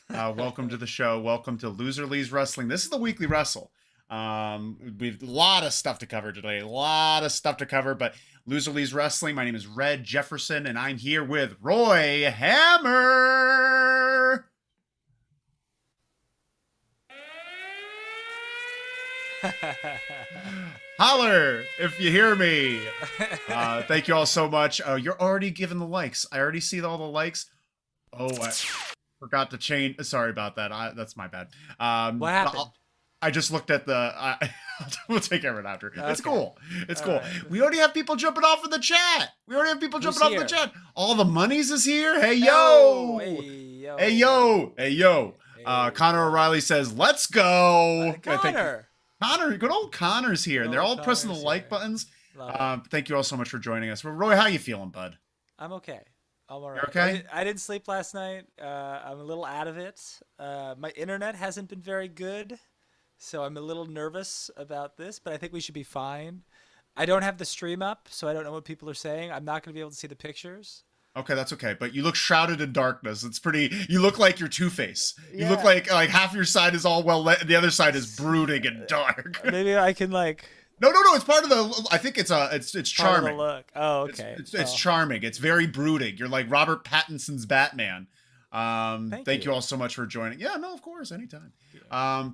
Welcome to the show. Welcome to Loser Leaves Wrestling. This is the weekly wrestle. We've a lot of stuff to cover today. A lot of stuff to cover, but Loser Leaves Wrestling. My name is Red Jefferson, and I'm here with Roy Hammer. Holler if you hear me. Thank you all so much. You're already giving the likes. I already see all the likes. Oh, I forgot to change. Sorry about that. That's my bad. What happened? I just looked at the. We'll take care of it after. Okay. It's cool. It's cool. Right. We already have people jumping off in the chat. The chat. All the monies is here. Hey yo. Hey yo. Hey yo. Hey yo. Connor O'Reilly says, "Let's go." Connor. Connor, good old Connor's here. And they're all pressing the like buttons. Thank you all so much for joining us. Well, Roy, how you feeling, bud? I'm okay. I'm all right. You're okay? I didn't sleep last night. I'm a little out of it. My internet hasn't been very good, so I'm a little nervous about this, but I think we should be fine. I don't have the stream up, so I don't know what people are saying. I'm not going to be able to see the pictures. Okay, that's okay. But you look shrouded in darkness. It's pretty. You look like you're Two-Face. You Yeah. look like half your side is all well lit, and the other side is brooding and dark. Maybe I can like. No. It's part of the. I think it's charming. Part of the look. Oh, okay. It's charming. It's very brooding. You're like Robert Pattinson's Batman. Thank you all so much for joining. Yeah, no, of course, anytime.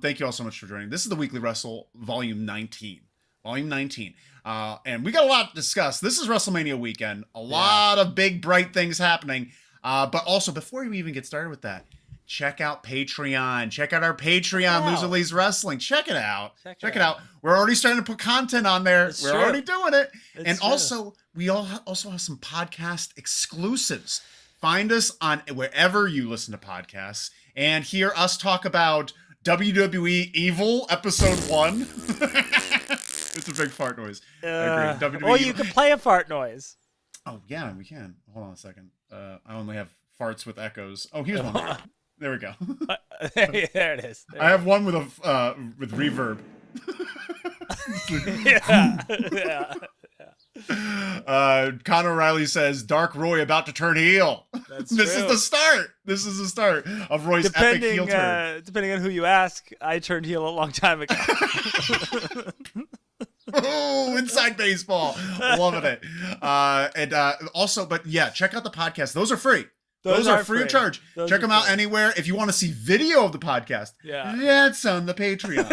Thank you all so much for joining. This is the Weekly Wrestle, Volume 19. And we got a lot to discuss. This is WrestleMania weekend. A lot of big, bright things happening. But also, before we even get started with that, check out Patreon. Check out our Patreon, Loser Leaves Wrestling. Check it out. Check it out. We're already starting to put content on there. It's We're true. already doing it. It's and true. also, we also have some podcast exclusives. Find us on wherever you listen to podcasts and hear us talk about WWE Evil Episode 1. It's a big fart noise. I agree. WWE Or you can play a fart noise. Oh, yeah, we can. Hold on a second. I only have farts with echoes. Oh, here's one. There we go. There it is. I have one with with reverb. Yeah. Conor O'Reilly says, "Dark Roy about to turn heel." That's This true. is the start. This is the start of Roy's epic heel turn. Depending on who you ask, I turned heel a long time ago. Oh, inside baseball. Loving it. Also, but yeah, check out the podcast. Those are free. Those are free of charge. Check them out anywhere. If you want to see video of the podcast, that's on the Patreon.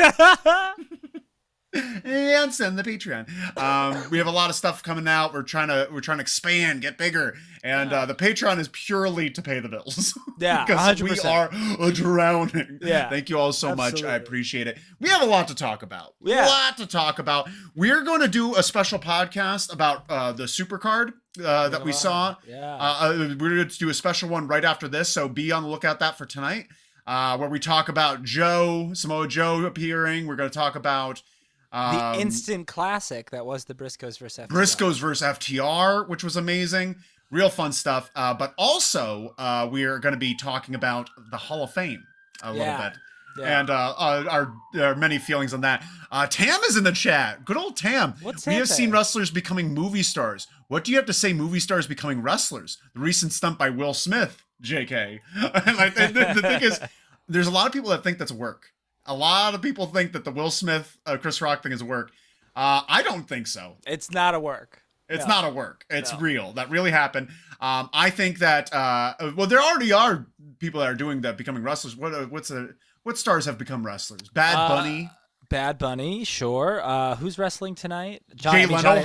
That's on the Patreon. We have a lot of stuff coming out. We're trying to expand, get bigger, and the Patreon is purely to pay the bills. Yeah, because 100%. we are drowning. Yeah, thank you all so much. absolutely. I appreciate it. We have a lot to talk about. Yeah. A lot to talk about. We're going to do a special podcast about the Supercard that we saw. Yeah. We're going to do a special one right after this, so be on the lookout that for tonight, where we talk about Samoa Joe appearing. We're going to talk about the instant classic that was the Briscoes versus FTR. Briscoes versus FTR, which was amazing. Real fun stuff. But also, we are going to be talking about the Hall of Fame a little bit. Yeah. And our many feelings on that. Tam is in the chat. Good old Tam. What's we Tam have seen saying? wrestlers becoming movie stars. What do you have to say movie stars becoming wrestlers? The recent stunt by Will Smith, JK. And like, the thing is, there's a lot of people that think that's work. A lot of people think that the Will Smith, Chris Rock thing is a work. I don't think so. It's not a work. It's not a work. It's real. That really happened. I think that, well, there already are people that are doing that, becoming wrestlers. What stars have become wrestlers? Bad Bunny. Bad Bunny, sure. Who's wrestling tonight? Jay Leno.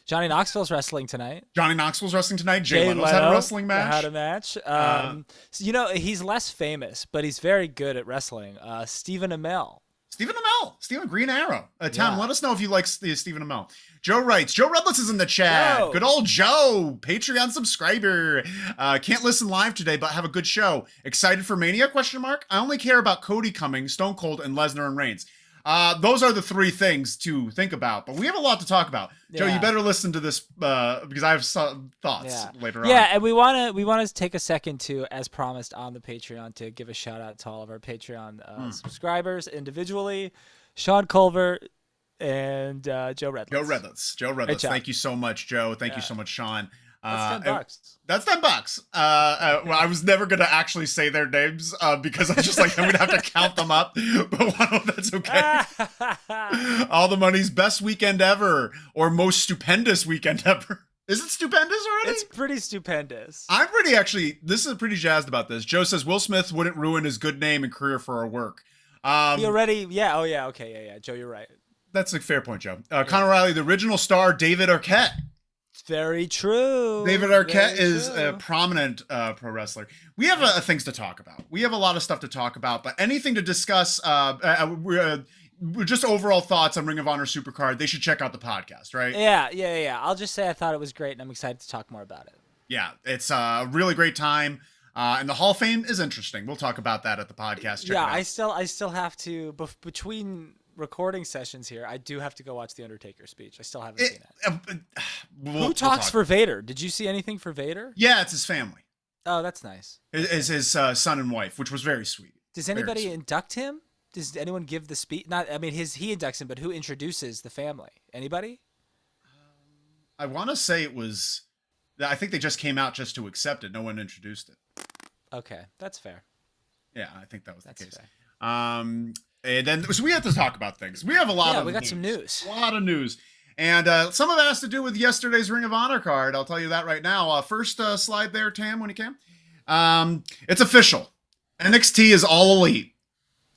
Johnny Knoxville's wrestling tonight. Johnny Knoxville's wrestling tonight. Jay Leno's had a wrestling match. Had a match. So, you know, he's less famous, but he's very good at wrestling. Stephen Amell. Stephen Green Arrow. Tom, let us know if you like Stephen Amell. Joe writes, Joe Redless is in the chat. Joe. Good old Joe, Patreon subscriber. Can't listen live today, but have a good show. Excited for Mania? ? I only care about Cody coming, Stone Cold, and Lesnar and Reigns. Those are the three things to think about, but we have a lot to talk about. Joe, you better listen to this because I have some thoughts later on. Yeah, and we want to take a second to, as promised on the Patreon, to give a shout out to all of our Patreon subscribers individually, Sean Culver and Joe Redless. Joe Redless. Thank you so much, Joe. Thank you so much, Sean. That's $10. That's $10. Well, I was never going to actually say their names because I was just like, I'm going to have to count them up. But wow, that's okay. All the money's best weekend ever or most stupendous weekend ever. Is it stupendous already? It's pretty stupendous. I'm this is pretty jazzed about this. Joe says Will Smith wouldn't ruin his good name and career for our work. He already, yeah. Oh, yeah. Okay. Yeah. Joe, you're right. That's a fair point, Joe. Conor Riley, the original star, David Arquette. Very true. David Arquette is a prominent pro wrestler. We have things to talk about. We have a lot of stuff to talk about, but anything to discuss, just overall thoughts on Ring of Honor Supercard, they should check out the podcast, right? Yeah. I'll just say I thought it was great, and I'm excited to talk more about it. Yeah, it's a really great time. And the Hall of Fame is interesting. We'll talk about that at the podcast. Check I still have to, between recording sessions here, I do have to go watch the Undertaker speech. I still haven't seen it. Who talks for Vader? Did you see anything for Vader? Yeah, it's his family. Oh, that's nice. It's his son and wife, which was very sweet. Does anybody induct him? Does anyone give the speech? He inducts him, but who introduces the family? Anybody? I want to say I think they just came out just to accept it. No one introduced it. Okay, that's fair. Yeah, I think that was the case. Fair. And then, so we have to talk about things. We have a lot of we got some news. A lot of news. And some of it has to do with yesterday's Ring of Honor card. I'll tell you that right now. First slide there, Tam, when you can. It's official. NXT is All Elite.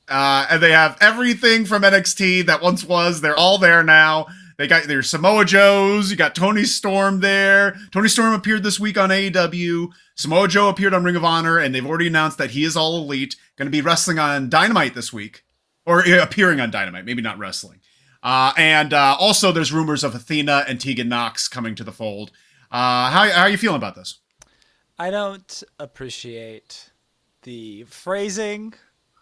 And they have everything from NXT that once was. They're all there now. They got their Samoa Joes. You got Tony Storm there. Tony Storm appeared this week on AEW. Samoa Joe appeared on Ring of Honor, and they've already announced that he is All Elite. Going to be wrestling on Dynamite this week. Or appearing on Dynamite, maybe not wrestling. And also there's rumors of Athena and Tegan Nox coming to the fold. How are you feeling about this? I don't appreciate the phrasing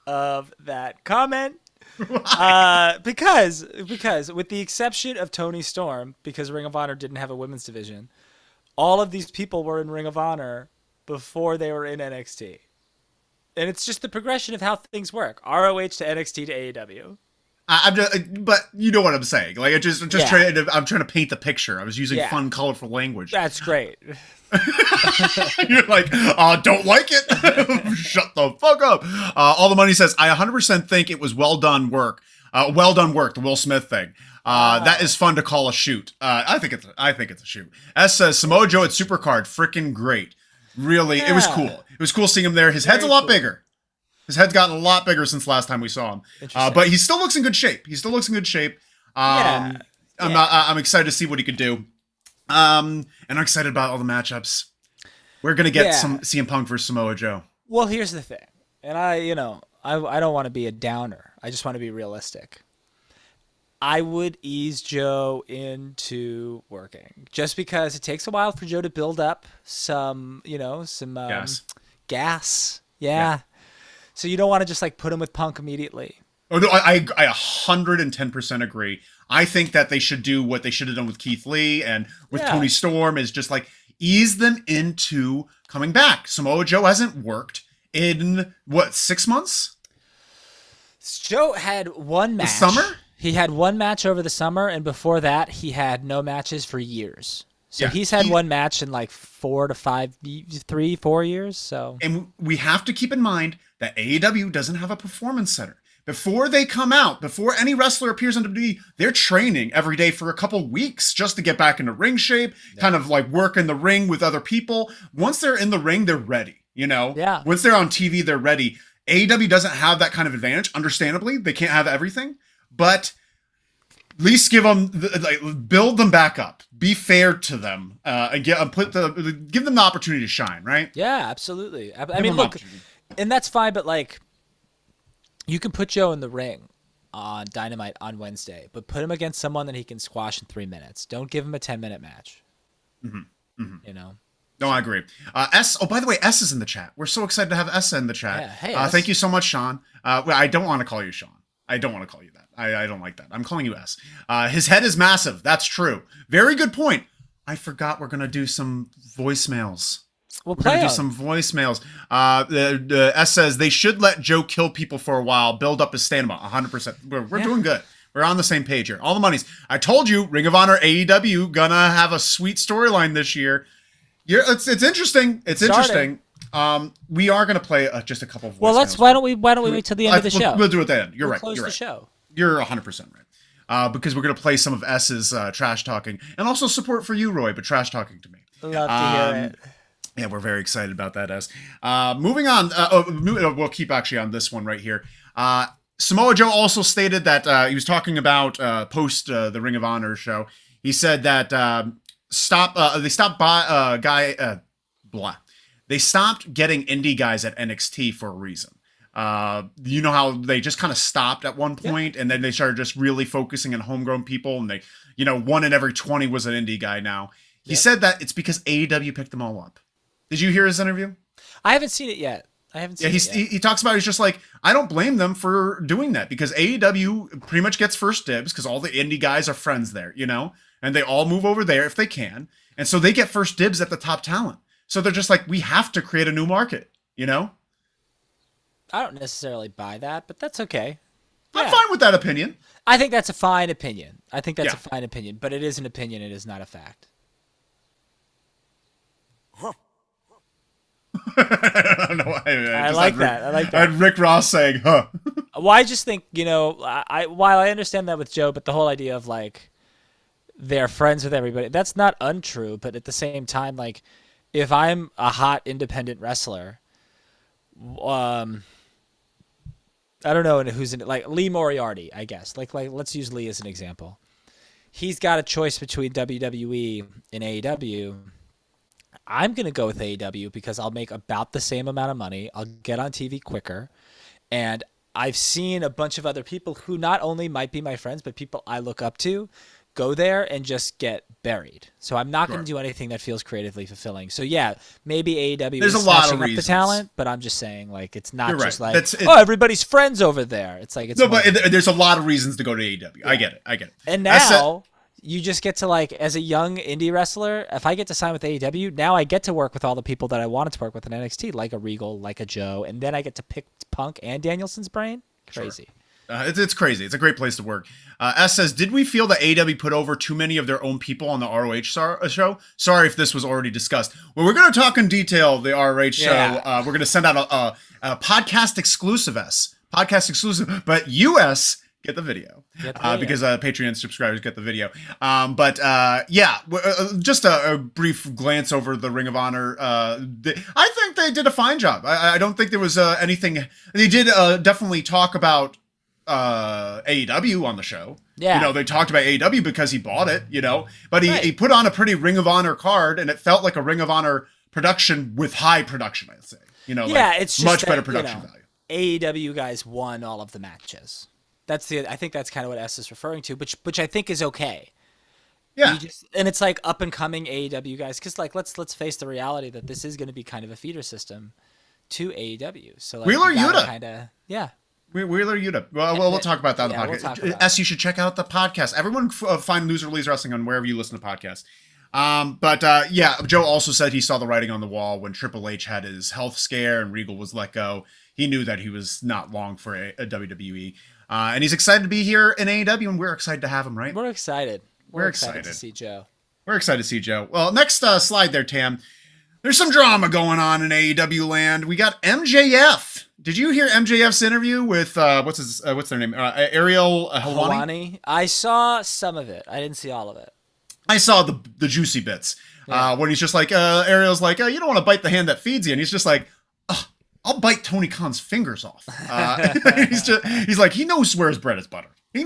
of that comment. Because with the exception of Tony Storm, because Ring of Honor didn't have a women's division, all of these people were in Ring of Honor before they were in NXT. And it's just the progression of how things work. ROH to NXT to AEW. But you know what I'm saying. Like I'm trying to paint the picture. I was using fun, colorful language. That's great. You're like, don't like it? Shut the fuck up. All the Money says, I 100% think it was well done work. The Will Smith thing. That is fun to call a shoot. I think it's a shoot. S says Samoa Joe at Supercard, freaking great. Really, It was cool. It was cool seeing him there. His head's a lot bigger. His head's gotten a lot bigger since last time we saw him. But he still looks in good shape. I'm excited to see what he could do. And I'm excited about all the matchups. We're gonna get some CM Punk versus Samoa Joe. Well, here's the thing, and I don't want to be a downer. I just want to be realistic. I would ease Joe into working just because it takes a while for Joe to build up some gas. Yeah. So you don't want to just like put him with Punk immediately. Oh no, I 110% agree. I think that they should do what they should have done with Keith Lee and with Tony Storm is just like ease them into coming back. Samoa Joe hasn't worked in 6 months? Joe had one match. The summer? He had one match over the summer, and before that, he had no matches for years. So he's had one match in like 4 to 5, 3, 4 years. So, and we have to keep in mind that AEW doesn't have a performance center. Before they come out, before any wrestler appears on WWE, they're training every day for a couple weeks just to get back into ring shape, kind of like work in the ring with other people. Once they're in the ring, they're ready. Yeah. Once they're on TV, they're ready. AEW doesn't have that kind of advantage. Understandably, they can't have everything. But at least give them, build them back up. Be fair to them, and give them the opportunity to shine. Right? Yeah, absolutely. I mean, look, and that's fine. But like, you can put Joe in the ring on Dynamite on Wednesday, but put him against someone that he can squash in 3 minutes. Don't give him a 10-minute match. Mm-hmm. No, I agree. S. Oh, by the way, S is in the chat. We're so excited to have S in the chat. Yeah, hey, S. Thank you so much, Sean. I don't want to call you Sean. I don't want to call you that. I don't like that. I'm calling you S. His head is massive. That's true. Very good point. I forgot we're going to do some voicemails. We're going to do some voicemails. The S says they should let Joe kill people for a while, build up his stamina. 100%. We're doing good. We're on the same page here. All the Monies. I told you, Ring of Honor, AEW, gonna have a sweet storyline this year. Yeah, it's interesting. It's Starting. interesting. We are going to play just a couple of Well, voicemails. why don't we wait till the end of the show? We'll do it then. You're We'll right. Close You're the right. show. You're 100% right. Because we're going to play some of S's trash talking and also support for you, Roy, but trash talking to me. Love to hear it. Yeah, we're very excited about that, S. Moving on, we'll keep actually on this one right here. Samoa Joe also stated that he was talking about post the Ring of Honor show. He said that they stopped They stopped getting indie guys at NXT for a reason. You know how they just kind of stopped at one point, and then they started just really focusing on homegrown people, and they, 1 in every 20 was an indie guy now. He said that it's because AEW picked them all up. Did you hear his interview? I haven't seen it yet. He talks about, he's just like, I don't blame them for doing that because AEW pretty much gets first dibs because all the indie guys are friends there, and they all move over there if they can. And so they get first dibs at the top talent. So they're just like, we have to create a new market, I don't necessarily buy that, but that's okay. I'm fine with that opinion. I think that's a fine opinion. But it is an opinion. It is not a fact. I don't know why. I like that. I had Rick Ross saying, huh. Well, I just think, while I understand that with Joe, but the whole idea of like they're friends with everybody, that's not untrue. But at the same time, like if I'm a hot independent wrestler, I don't know who's in it, like Lee Moriarty, I guess. Like let's use Lee as an example. He's got a choice between WWE and AEW. I'm going to go with AEW because I'll make about the same amount of money. I'll get on TV quicker. And I've seen a bunch of other people who not only might be my friends, but people I look up to go there and just get buried. So I'm not going to do anything that feels creatively fulfilling. So yeah, maybe AEW is smashing up the talent, but I'm just saying like it's not just like, everybody's friends over there. It's like it's but there's a lot of reasons to go to AEW. Yeah. I get it. And now you just get to like, as a young indie wrestler, if I get to sign with AEW, now I get to work with all the people that I wanted to work with in NXT, like a Regal, like a Joe, and then I get to pick Punk and Danielson's brain. Crazy. Sure. It's crazy. It's a great place to work. S says, did we feel that AEW put over too many of their own people on the ROH show? Sorry if this was already discussed. Well, we're going to talk in detail the ROH show. We're going to send out a podcast exclusive, but US get the video, because Patreon subscribers get the video. Just a brief glance over the Ring of Honor. I think they did a fine job. I don't think there was anything. They did definitely talk about AEW on the show. Yeah. They talked about AEW because he bought it, but he put on a pretty Ring of Honor card, and it felt like a Ring of Honor production with high production, I'd say. It's just much better production value. AEW guys won all of the matches. I think that's kind of what S is referring to, which I think is okay. Yeah. And it's like up and coming AEW guys, because like let's face the reality that this is going to be kind of a feeder system to AEW. So like Wheeler Yuta, Wheeler Yuta. Well, we'll talk about that on the podcast. We'll you should check out the podcast. Everyone find Loser Leaves Wrestling on wherever you listen to podcasts. Joe also said he saw the writing on the wall when Triple H had his health scare and Regal was let go. He knew that he was not long for a WWE. And he's excited to be here in AEW, and we're excited to have him, right? We're excited. We're excited to see Joe. We're excited to see Joe. Well, next slide there, Tam. There's some drama going on in AEW land. We got MJF. Did you hear MJF's interview with what's their name? Ariel Helwani? I saw some of it. I didn't see all of it. I saw the juicy bits. When he's just like, Ariel's like, you don't want to bite the hand that feeds you, and he's just like, I'll bite Tony Khan's fingers off. He's like, he knows where his bread is buttered. And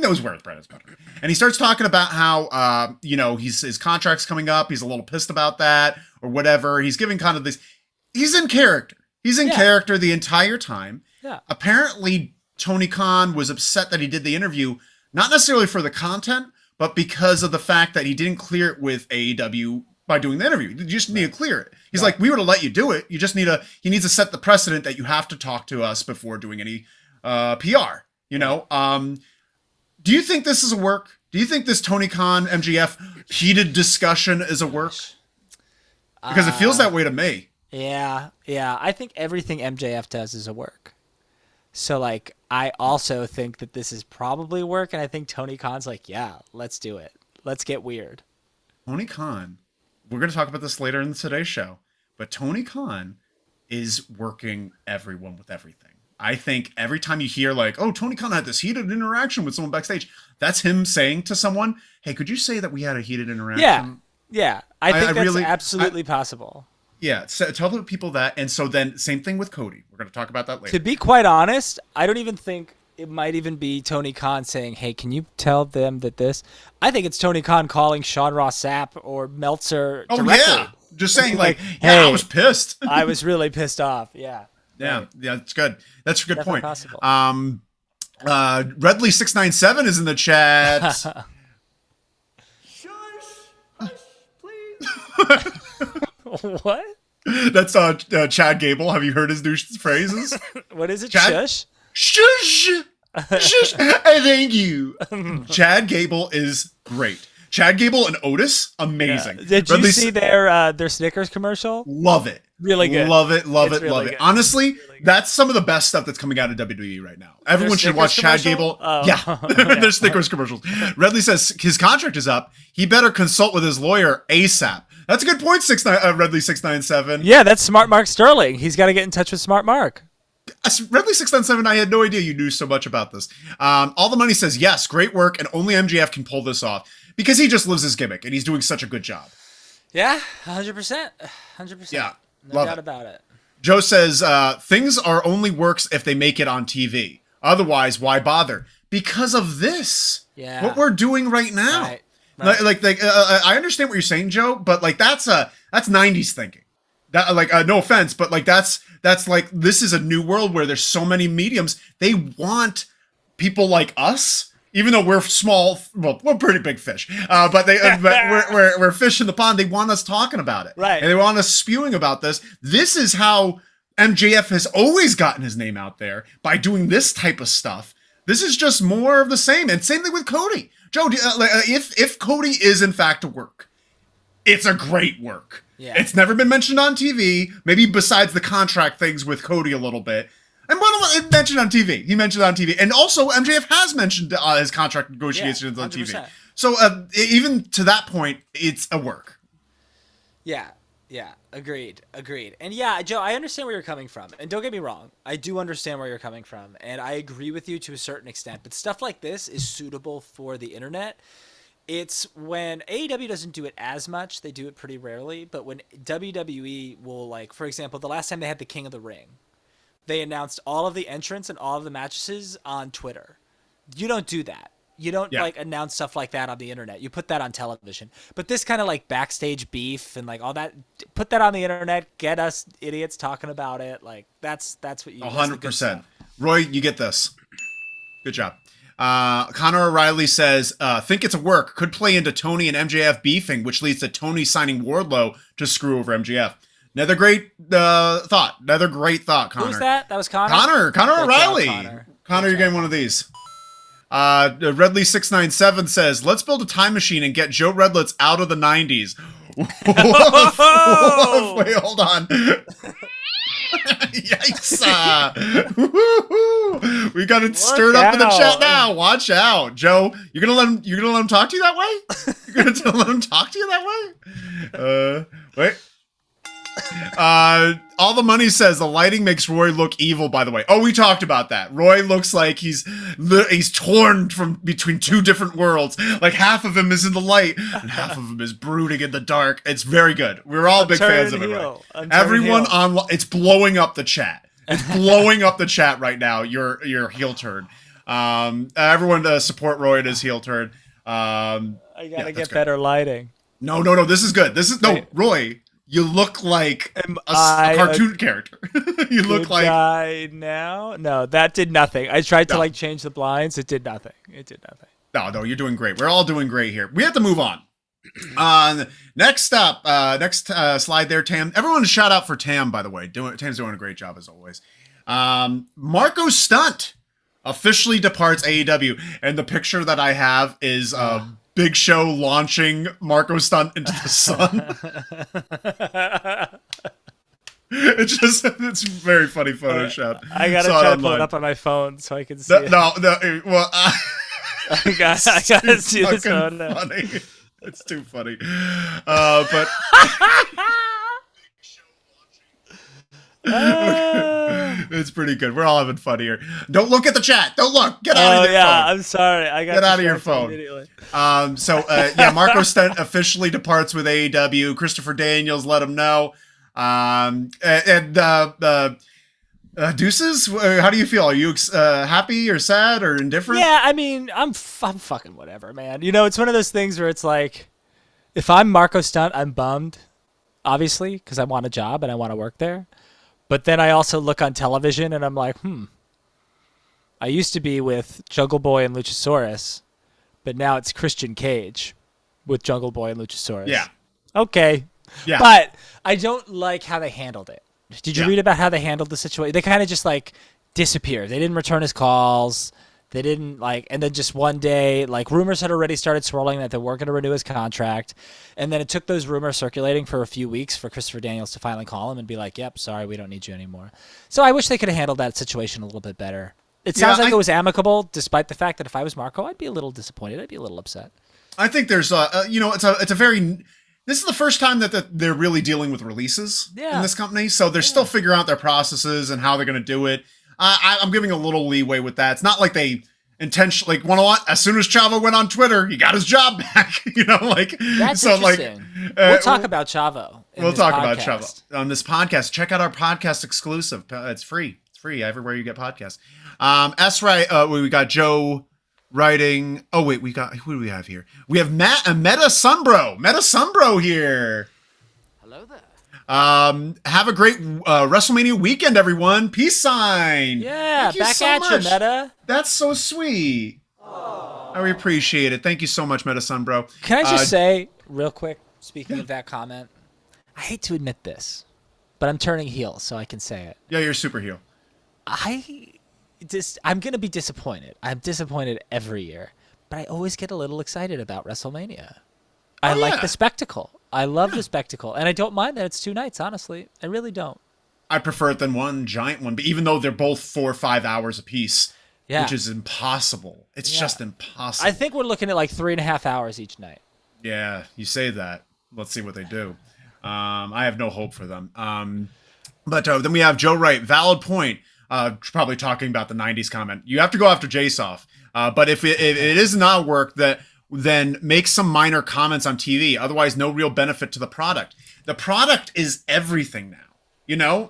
he starts talking about how, his contract's coming up. He's a little pissed about that or whatever. He's giving kind of this. He's in character. He's in character the entire time. Yeah. Apparently, Tony Khan was upset that he did the interview, not necessarily for the content, but because of the fact that he didn't clear it with AEW by doing the interview. You just need to clear it. He's like, we would have let you do it. You just he needs to set the precedent that you have to talk to us before doing any PR, Do you think this is a work? Do you think this Tony Khan MJF heated discussion is a work? Because it feels that way to me. Yeah. I think everything MJF does is a work. So like, I also think that this is probably work. And I think Tony Khan's like, yeah, let's do it. Let's get weird. Tony Khan we're going to talk about this later in today's show, but Tony Khan is working everyone with everything. I think every time you hear like, oh, Tony Khan had this heated interaction with someone backstage, that's him saying to someone, hey, could you say that we had a heated interaction? Yeah. I think that's absolutely possible. Yeah, so tell the people that. And so then same thing with Cody. We're going to talk about that later. To be quite honest, I don't even think it might even be Tony Khan saying, hey, can you tell them that this? I think it's Tony Khan calling Sean Ross Sapp or Meltzer directly. Yeah. Just saying like, hey, I was pissed. I was really pissed off. Yeah. Yeah, yeah, it's good. That's a good Definitely point. possible. Redley697 is in the chat. Shush, please. What? That's Chad Gable. Have you heard his new phrases? What is it? Chad? Shush? Shush! Shush! Thank you. Chad Gable is great. Chad Gable and Otis, amazing. Yeah. Did you see their Snickers commercial? Love it. Really good. Love it. Really Love it. good. Honestly, Really good. that's some of the best stuff that's coming out of WWE right now. Everyone should watch Chad Gable. Oh. Yeah, there's Snickers commercials. Redley says his contract is up. He better consult with his lawyer ASAP. That's a good point, Redley697. Yeah, that's Smart Mark Sterling. He's got to get in touch with Smart Mark. Redley697, I had no idea you knew so much about this. All the Money says, yes, great work, and only MJF can pull this off. Because he just lives his gimmick, and he's doing such a good job. Yeah, 100%. 100%. Yeah, no doubt about it. Joe says, things are only works if they make it on TV. Otherwise, why bother? Because of this. Yeah. What we're doing right now. Right. I understand what you're saying, Joe, but like that's 90s thinking. That no offense, but like that's like this is a new world where there's so many mediums. They want people like us. Even though we're small, well, we're pretty big fish, but we're fish in the pond. They want us talking about it, right? And they want us spewing about this. This is how MJF has always gotten his name out there, by doing this type of stuff. This is just more of the same, and same thing with Cody. Joe, if Cody is in fact a work, it's a great work. Yeah. It's never been mentioned on TV, maybe besides the contract things with Cody a little bit. And one mentioned on TV. He mentioned it on TV. And also, MJF has mentioned his contract negotiations on TV. So even to that point, it's a work. Yeah. Agreed. And yeah, Joe, I understand where you're coming from. And don't get me wrong. I do understand where you're coming from. And I agree with you to a certain extent. But stuff like this is suitable for the internet. It's when AEW doesn't do it as much. They do it pretty rarely. But when WWE will, like, for example, the last time they had the King of the Ring, they announced all of the entrants and all of the matches on Twitter. You don't do that. You don't like announce stuff like that on the internet. You put that on television. But this kind of like backstage beef and like all that, put that on the internet. Get us idiots talking about it. Like that's what you. 100%. Roy, you get this. Good job. Connor O'Reilly says, think it's a work. Could play into Tony and MJF beefing, which leads to Tony signing Wardlow to screw over MJF. Another great thought. Another great thought, Connor. Who's that? That was Connor? Connor O'Reilly. Connor, you're getting one of these. Redley697 says, let's build a time machine and get Joe Redlitz out of the 90s. Woof. Wait, hold on. Yikes. We got it stirred up in the chat now. Watch out. Joe, you're gonna let him talk to you that way? You're gonna let him talk to you that way? Wait. All the Money says the lighting makes Roy look evil, by the way. Oh, we talked about that. Roy looks like he's torn from between two different worlds. Like half of him is in the light and half of him is brooding in the dark. It's very good. We're all big fans of it, right? Everyone online, it's blowing up the chat. It's blowing up the chat right now. Your heel turn. Everyone support Roy in his heel turn. I gotta get better lighting. No. This is good. Roy. You look like a cartoon character. You look like guy now. No, that did nothing. I tried to like change the blinds. It did nothing. No, you're doing great. We're all doing great here. We have to move on. Next up, next slide there, Tam. Everyone shout out for Tam, by the way. Tam's doing a great job as always. Marko Stunt officially departs AEW, and the picture that I have is Big Show launching Marko Stunt into the sun. It's very funny Photoshop. I gotta try to pull it up on my phone so I can see it. Well, I gotta see this photo. Funny. It's too funny. But it's pretty good. We're all having fun here. Don't look at the chat. Don't look. Get out of your phone. I'm sorry. I got Get out of your distracted phone. immediately. Marko Stunt officially departs with AEW. Christopher Daniels let him know. Deuces, how do you feel? Are you happy or sad or indifferent? Yeah, I mean, I'm fucking whatever, man. You know, it's one of those things where it's like, if I'm Marko Stunt, I'm bummed, obviously, because I want a job and I want to work there. But then I also look on television and I'm like, I used to be with Jungle Boy and Luchasaurus, but now it's Christian Cage with Jungle Boy and Luchasaurus. Yeah. Okay. Yeah. But I don't like how they handled it. Did you read about how they handled the situation? They kind of just like disappeared. They didn't return his calls. They didn't and then just one day, rumors had already started swirling that they weren't going to renew his contract. And then it took those rumors circulating for a few weeks for Christopher Daniels to finally call him and be like, yep, sorry, we don't need you anymore. So I wish they could have handled that situation a little bit better. It sounds like it was amicable, despite the fact that if I was Marko, I'd be a little disappointed. I'd be a little upset. I think there's, this is the first time that they're really dealing with releases in this company. So they're still figuring out their processes and how they're going to do it. I'm giving a little leeway with that. It's not like they intentionally, as soon as Chavo went on Twitter, he got his job back, That's so interesting. We'll talk about Chavo. We'll talk about Chavo on this podcast. Check out our podcast exclusive. It's free. It's free everywhere you get podcasts. We got Joe writing. Oh wait, who do we have here? We have Meta Sunbro here. Hello there. Have a great WrestleMania weekend, everyone. Peace sign. Yeah, Thank you back so at much. you, Meta. That's so sweet. I appreciate it. Thank you so much, Meta Sunbro. Can I just say real quick, speaking of that comment, I hate to admit this, but I'm turning heel, so I can say it. Yeah, you're super heel. I'm going to be disappointed. I'm disappointed every year, but I always get a little excited about WrestleMania. I like the spectacle. I love the spectacle, and I don't mind that it's 2 nights, honestly. I really don't. I prefer it than one giant one, but even though they're both 4 or 5 hours apiece, which is impossible. It's just impossible. I think we're looking at 3.5 hours each night. Yeah, you say that. Let's see what they do. I have no hope for them. But then we have Joe Wright. Valid point. Probably talking about the 90s comment. You have to go after Jasoff. But if it is not work, then make some minor comments on TV. Otherwise, no real benefit to the product. The product is everything now.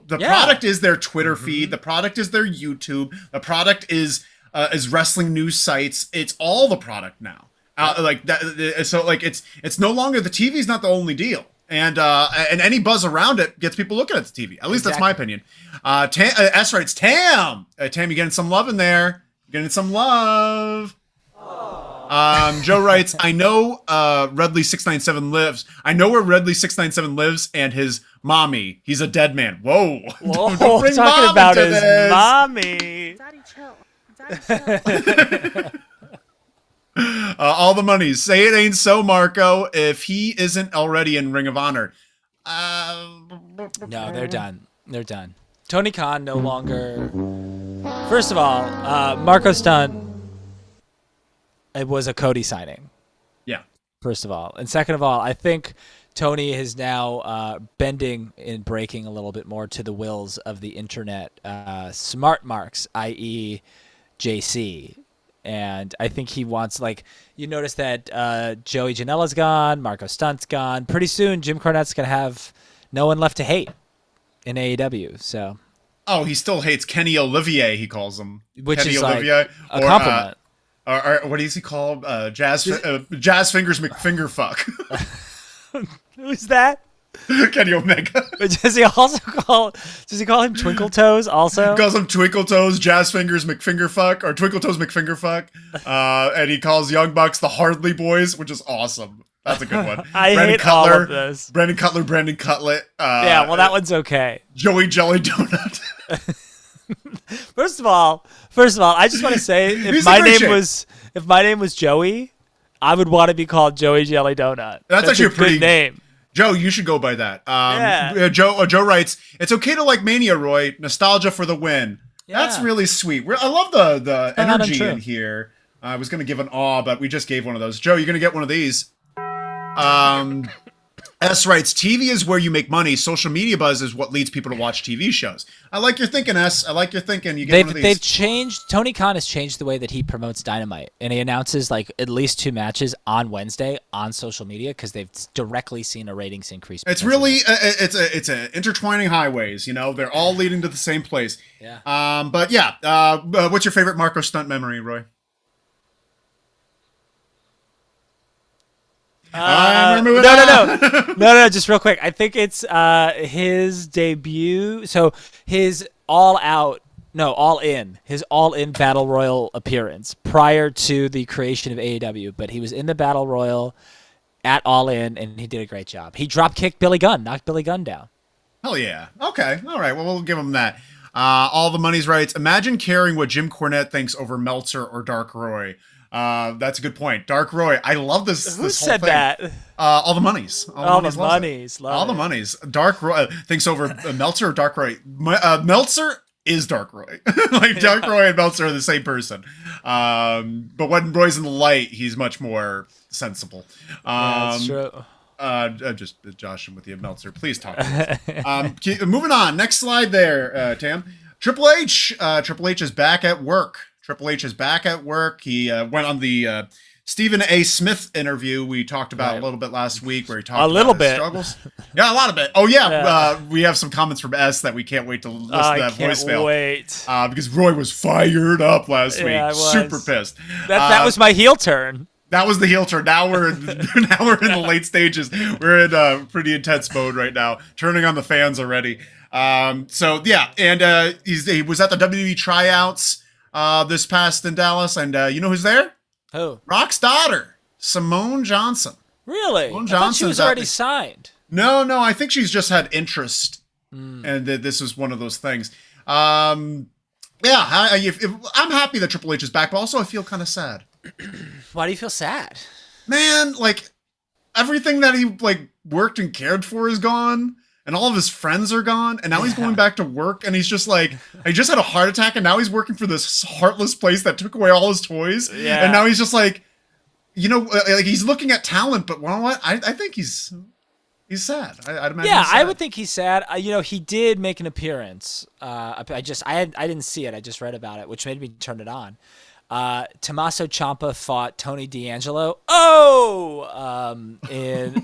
The product is their Twitter feed. The product is their YouTube. The product is wrestling news sites. It's all the product now. So it's no longer, the TV's not the only deal. And any buzz around it gets people looking at the TV. At least that's my opinion. S writes, Tam, you getting some love in there? Getting some love. Joe writes, I know Redley697 lives. I know where Redley697 lives and his mommy. He's a dead man. Whoa. Whoa, Don't bring talking mom about into his this. mommy. Daddy, chill. All the monies. Say it ain't so, Marko. If he isn't already in Ring of Honor. No, they're done. They're done. Tony Khan no longer. First of all, Marko Stunt. It was a Cody signing. Yeah. First of all, and second of all, I think Tony is now bending and breaking a little bit more to the wills of the internet smart marks, i.e., JC. And I think he wants, you notice that Joey Janela's gone, Marko Stunt's gone. Pretty soon, Jim Cornette's going to have no one left to hate in AEW. So. Oh, he still hates Kenny Olivier, he calls him. Which Kenny is Olivier, a compliment. Or what does he call Jazz Fingers McFingerfuck? Who's that? Kenny Omega. Does he also call him Twinkle Toes also? He calls him Twinkle Toes, Jazz Fingers McFingerfuck, or Twinkle Toes McFingerfuck. And he calls Young Bucks the Hardly Boys, which is awesome. That's a good one. I Brandon hate Cutler, all of this. Brandon Cutlet. Yeah, well, that one's okay. Joey Jelly Donut. First of all, I just want to say if my name was Joey, I would want to be called Joey Jelly Donut. That's actually a pretty good name. Joe, you should go by that. Yeah. Joe writes, it's okay to like Mania, Roy. Nostalgia for the win. Yeah. That's really sweet. I love the energy untrue. in here. I was going to give an awe, but we just gave one of those. Joe, you're going to get one of these. S writes, TV is where you make money. Social media buzz is what leads people to watch TV shows. I like your thinking, S. I like your thinking. You get one of these. They've changed. Tony Khan has changed the way that he promotes Dynamite, and he announces like at least 2 matches on Wednesday on social media because they've directly seen a ratings increase. It's really it's a intertwining highways. You know, they're all leading to the same place. Yeah. But yeah. What's your favorite Marko Stunt memory, Roy? No, just real quick. I think it's his debut. So his all in Battle Royal appearance prior to the creation of AEW. But he was in the Battle Royal at All In, and he did a great job. He drop kicked Billy Gunn, knocked Billy Gunn down. Hell yeah. Okay. All right. Well, we'll give him that. All the money's rights. Imagine caring what Jim Cornette thinks over Meltzer or Dark Roy. That's a good point. Dark Roy. I love this. Who this said whole thing. that? All the monies. All the monies. All the monies. Dark Roy thinks over Meltzer or Dark Roy. Meltzer is Dark Roy. Like Dark Roy and Meltzer are the same person. But when Roy's in the light, he's much more sensible. That's true. Just joshing with you, Meltzer. Please talk. Moving on. Next slide there, Tam. Triple H. Triple H is back at work. Triple H is back at work. He went on the Stephen A. Smith interview we talked about a little bit last week, where he talked about his struggles. Yeah, a lot of it. Oh yeah, we have some comments from S that we can't wait to listen to that voicemail. Wait. Because Roy was fired up last week, super pissed. That was my heel turn. That was the heel turn. Now we're in the late stages. We're in pretty intense mode right now, turning on the fans already. So yeah, and he was at the WWE tryouts this past in Dallas, and you know who's there? Who? Rock's daughter, Simone Johnson. Really? Simone I thought she was already signed. No, I think she's just had interest, and this is one of those things. Yeah, I'm happy that Triple H is back, but also I feel kind of sad. Why do you feel sad? Man, like everything that he worked and cared for is gone. And all of his friends are gone, and now he's going back to work, and he's just like, he just had a heart attack, and now he's working for this heartless place that took away all his toys, and now he's just like, you know, like he's looking at talent, but you know what? I think he's sad. I'd imagine. Yeah, he's sad. I would think he's sad. You know, he did make an appearance. I didn't see it. I just read about it, which made me turn it on. Tommaso Ciampa fought Tony D'Angelo. In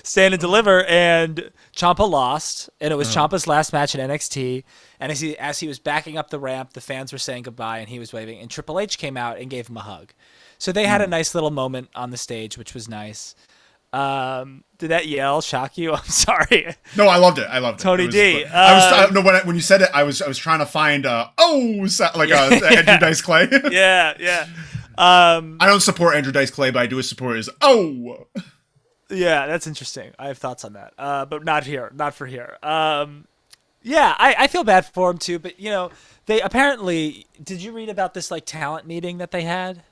Stand and Deliver, and Ciampa lost, and it was Ciampa's last match in NXT. And as he was backing up the ramp, the fans were saying goodbye, and he was waving. And Triple H came out and gave him a hug. So they had a nice little moment on the stage, which was nice. Did that yell shock you? I'm sorry. No, I loved it. Tony D. When you said it, I was trying to find Andrew Dice Clay. Yeah. I don't support Andrew Dice Clay, but I do support his Yeah, that's interesting. I have thoughts on that, but not here. Not for here. Yeah, I feel bad for him too. But you know, they apparently. Did you read about this talent meeting that they had?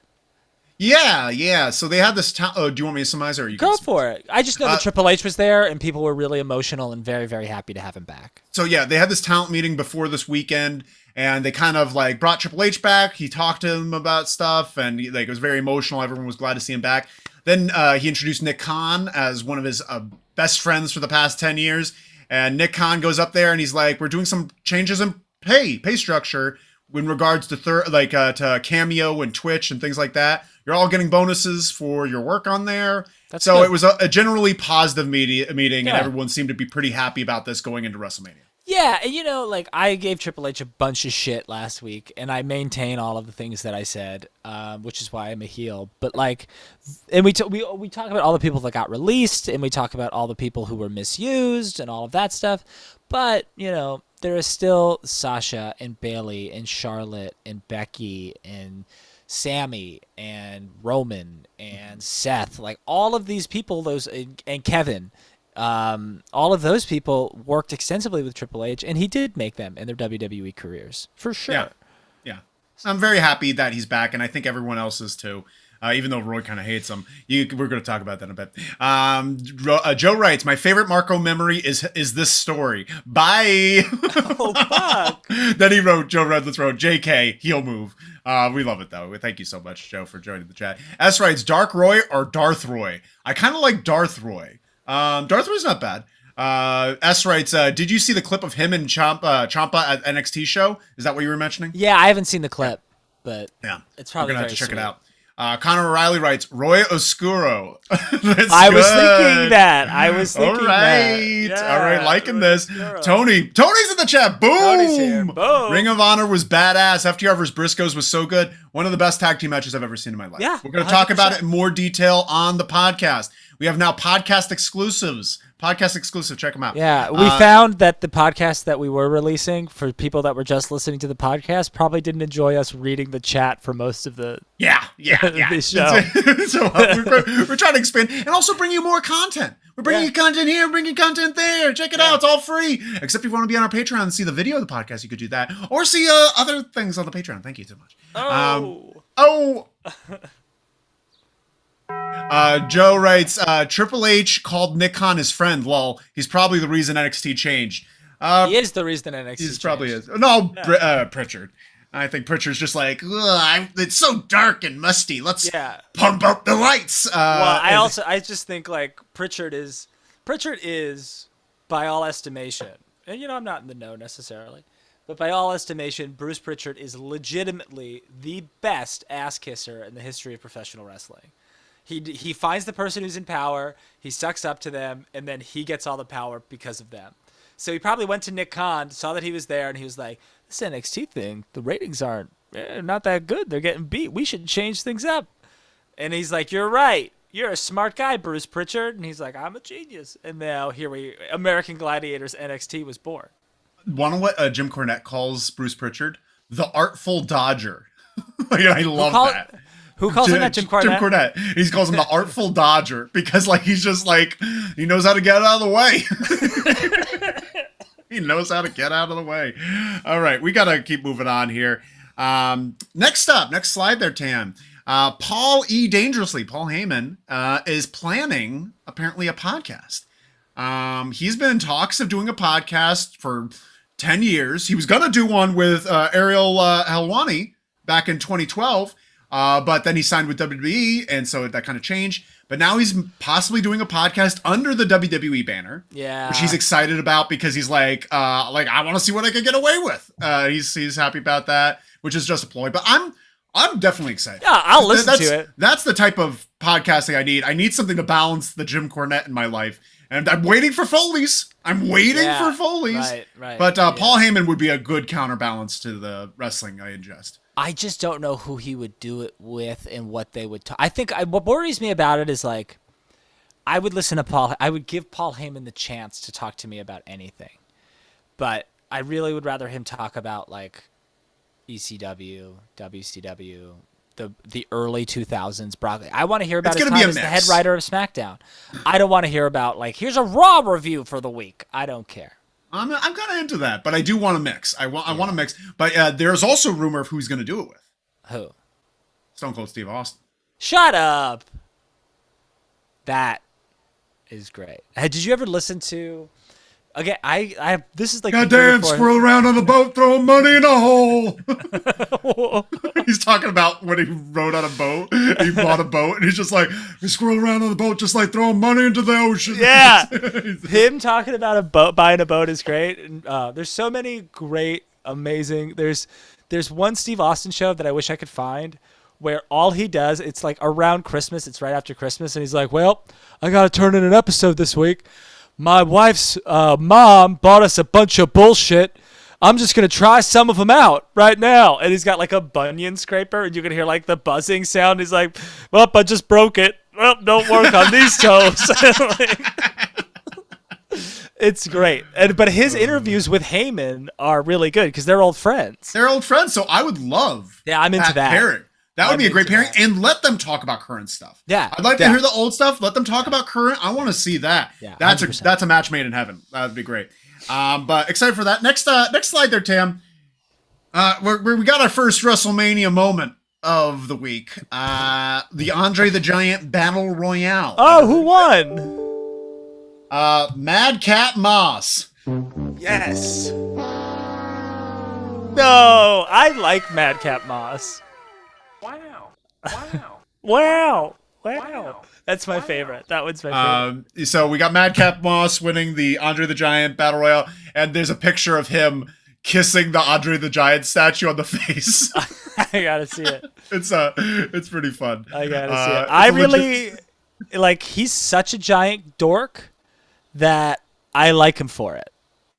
Yeah. So they had this. Do you want me to summarize, or you go for it? I just know that Triple H was there, and people were really emotional and very, very happy to have him back. So yeah, they had this talent meeting before this weekend, and they kind of brought Triple H back. He talked to him about stuff, and it was very emotional. Everyone was glad to see him back. Then he introduced Nick Khan as one of his best friends for the past 10 years. And Nick Khan goes up there and he's like, "We're doing some changes in pay structure in regards to to Cameo and Twitch and things like that. You're all getting bonuses for your work on there." That's so good. It was a generally positive meeting, and everyone seemed to be pretty happy about this going into WrestleMania. Yeah, and you know, I gave Triple H a bunch of shit last week, and I maintain all of the things that I said, which is why I'm a heel. But and we talk about all the people that got released, and we talk about all the people who were misused, and all of that stuff. But you know, there is still Sasha and Bayley and Charlotte and Becky and Sammy and Roman and Seth, all of these people, and Kevin. All of those people worked extensively with Triple H, and he did make them in their WWE careers for sure. Yeah. I'm very happy that he's back, and I think everyone else is too. even though Roy kind of hates him. We're going to talk about that in a bit. Joe writes, my favorite Marko memory is this story. Bye. Oh, fuck. Then he wrote, Joe Redlitz wrote, JK, heel move. We love it, though. Thank you so much, Joe, for joining the chat. S writes, Dark Roy or Darth Roy? I kind of like Darth Roy. Darth Roy's not bad. S writes, did you see the clip of him and Ciampa at NXT show? Is that what you were mentioning? Yeah, I haven't seen the clip, but yeah, it's probably we're gonna have to check sweet. it out. Connor O'Reilly writes, Roy Oscuro. I was thinking that. All right. Yeah, All right. Liking this. Oscuro. Tony's in the chat. Boom. Tony's here. Boom. Ring of Honor was badass. FTR versus Briscoes was so good. One of the best tag team matches I've ever seen in my life. Yeah, We're going to talk 100%. about it in more detail on the podcast. We have now podcast exclusives. Podcast exclusive. Check them out. Yeah, we found that the podcast that we were releasing for people that were just listening to the podcast probably didn't enjoy us reading the chat for most of the Yeah. the show. So we're trying to expand and also bring you more content. We're bringing you content here, bringing content there. Check it out. It's all free. Except if you want to be on our Patreon and see the video of the podcast, you could do that. Or see other things on the Patreon. Thank you so much. Joe writes, Triple H called Nick Khan his friend. Lol. He's probably the reason NXT changed. He is the reason NXT He changed. probably is. No, Pritchard. I think Pritchard's just like, it's so dark and musty. Let's pump up the lights. I just think like Pritchard is by all estimation, and I'm not in the know necessarily, but by all estimation, Bruce Pritchard is legitimately the best ass kisser in the history of professional wrestling. He finds the person who's in power, he sucks up to them, and then he gets all the power because of them. So he probably went to Nick Khan, saw that he was there, and he was like, this NXT thing, the ratings aren't not that good. They're getting beat. We should change things up. And he's like, you're right. You're a smart guy, Bruce Pritchard. And he's like, I'm a genius. And now American Gladiators NXT was born. Want to know what Jim Cornette calls Bruce Pritchard? The Artful Dodger. I love that. Who calls him that? Jim Cornette? Jim Cornette. He calls him the Artful Dodger because he's just he knows how to get out of the way. He knows how to get out of the way. All right, we got to keep moving on here. Next slide there, Tam. Paul Heyman is planning apparently a podcast. He's been in talks of doing a podcast for 10 years. He was going to do one with Ariel Helwani back in 2012. But then he signed with WWE, and so that kind of changed. But now he's possibly doing a podcast under the WWE banner, which he's excited about because he's like I want to see what I can get away with. He's happy about that, which is just a ploy. But I'm definitely excited. Yeah, I'll listen to it. That's the type of podcasting I need. I need something to balance the Jim Cornette in my life, and I'm waiting for Foley's. Right. But Paul Heyman would be a good counterbalance to the wrestling I ingest. I just don't know who he would do it with and what they would talk. I think what worries me about it is I would listen to Paul. I would give Paul Heyman the chance to talk to me about anything, but I really would rather him talk about ECW, WCW, the early 2000s Brock. I want to hear about his time as the head writer of SmackDown. I don't want to hear about here's a Raw review for the week. I don't care. I'm kind of into that, but I do want to mix. I want to mix. But there's also rumor of who he's going to do it with. Who? Stone Cold Steve Austin. Shut up. That is great. Did you ever listen to? Okay, I this is goddamn squirrel around on the boat throwing money in a hole. He's talking about when he rode on a boat. He bought a boat and he's just we squirrel around on the boat just throwing money into the ocean. Yeah. Him talking about buying a boat is great. And there's so many great, amazing. There's one Steve Austin show that I wish I could find where all he does, it's around Christmas, it's right after Christmas, and he's like, well, I gotta turn in an episode this week. My wife's mom bought us a bunch of bullshit. I'm just going to try some of them out right now. And he's got a bunion scraper, and you can hear the buzzing sound. He's like, well, I just broke it. Well, don't work on these toes. It's great. But his interviews with Heyman are really good because they're old friends. So I would love I'm into that pairing. That would be a great pairing, and let them talk about current stuff. Yeah, I'd like to hear the old stuff. Let them talk about current. I want to see that. Yeah, that's a match made in heaven. That would be great. But excited for that. Next slide there, Tam. We got our first WrestleMania moment. of the week. The Andre the Giant Battle Royale. Oh, who won? Madcap Moss. Yes. No, I like Madcap Moss. Wow. Wow. Wow. Wow. That's my favorite. That one's my favorite. So we got Madcap Moss winning the Andre the Giant Battle Royale, and there's a picture of him kissing the Andre the Giant statue on the face. I gotta see it. It's pretty fun. I gotta see it. I really like. He's such a giant dork that I like him for it.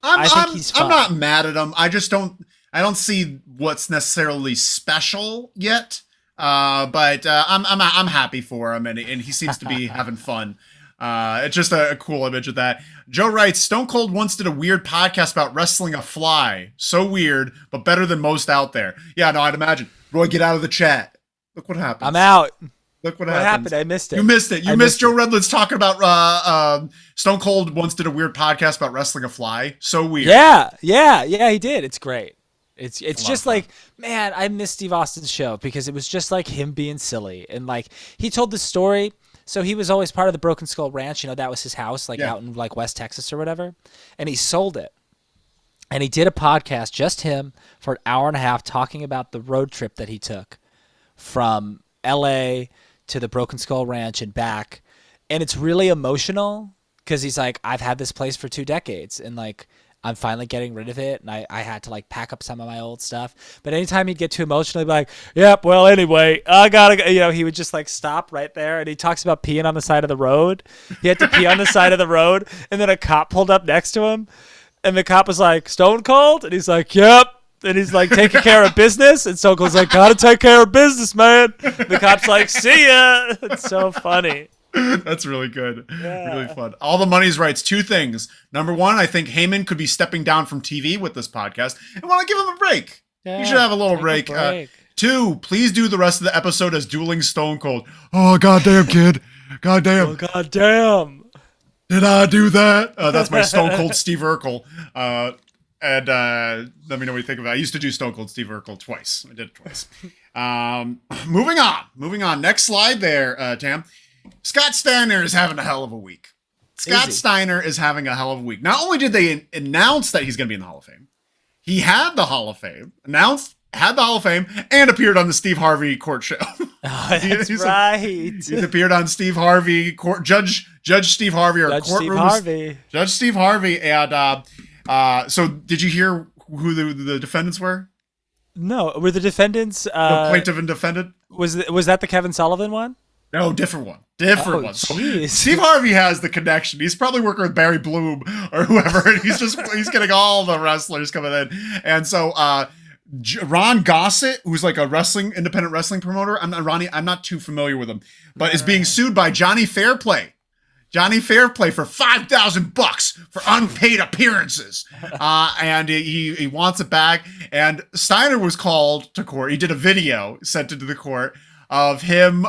I think he's fun. I'm not mad at him. I just don't. I don't see what's necessarily special yet. But I'm happy for him, and he seems to be having fun. It's just a cool image of that. Joe writes, Stone Cold once did a weird podcast about wrestling a fly. So weird, but better than most out there. Yeah, no, I'd imagine. Roy, get out of the chat. Look what happened. I'm out. Look what happened. I missed it. You missed it. You missed Joe Redlands talking about Stone Cold once did a weird podcast about wrestling a fly. So weird. Yeah, he did. It's great. It's just like, man, I miss Steve Austin's show because it was just like him being silly. And like he told the story. So he was always part of the Broken Skull Ranch. You know, that was his house, like out in like West Texas or whatever. And he sold it. And he did a podcast, just him, for an hour and a half talking about the road trip that he took from LA to the Broken Skull Ranch and back. And it's really emotional because he's like, I've had this place for 2 decades and like I'm finally getting rid of it, and I had to like pack up some of my old stuff. But anytime he'd get too emotional, he'd be like, yep, well, anyway, I gotta go. You know, he would just like stop right there, and he talks about peeing on the side of the road. He had to pee on the side of the road, and then a cop pulled up next to him, and the cop was like, Stone Cold? And he's like, yep. And he's like, taking care of business? And Stone Cold's like, gotta take care of business, man. The cop's like, see ya. It's so funny. That's really good. Yeah. Really fun. All the Money's writes 2 things. Number 1, I think Heyman could be stepping down from TV with this podcast and want to give him a break. Yeah, you should have a little break. 2, please do the rest of the episode as Dueling Stone Cold. Oh, goddamn, kid. Goddamn. Oh, goddamn. Did I do that? That's my Stone Cold Steve Urkel. And let me know what you think of it. I used to do Stone Cold Steve Urkel twice. I did it twice. Moving on. Next slide there, Tam. Scott Steiner is having a hell of a week. Steiner is having a hell of a week. Not only did they announce that he's going to be in the Hall of Fame, he had the Hall of Fame, had the Hall of Fame, and appeared on the Steve Harvey court show. Oh, that's right. He's appeared on Steve Harvey, Judge Steve Harvey, or courtroom. Judge Steve Harvey. And so did you hear who the defendants were? No, were the defendants the plaintiff and defendant? Was that the Kevin Sullivan one? No, different one. Different one. Geez. Steve Harvey has the connection. He's probably working with Barry Bloom or whoever, and he's getting all the wrestlers coming in. And so Ron Gossett, who's like a independent wrestling promoter, I'm not too familiar with him, but is being sued by Johnny Fairplay. Johnny Fairplay for $5,000 for unpaid appearances. And he wants it back. And Steiner was called to court. He did a video sent into the court of him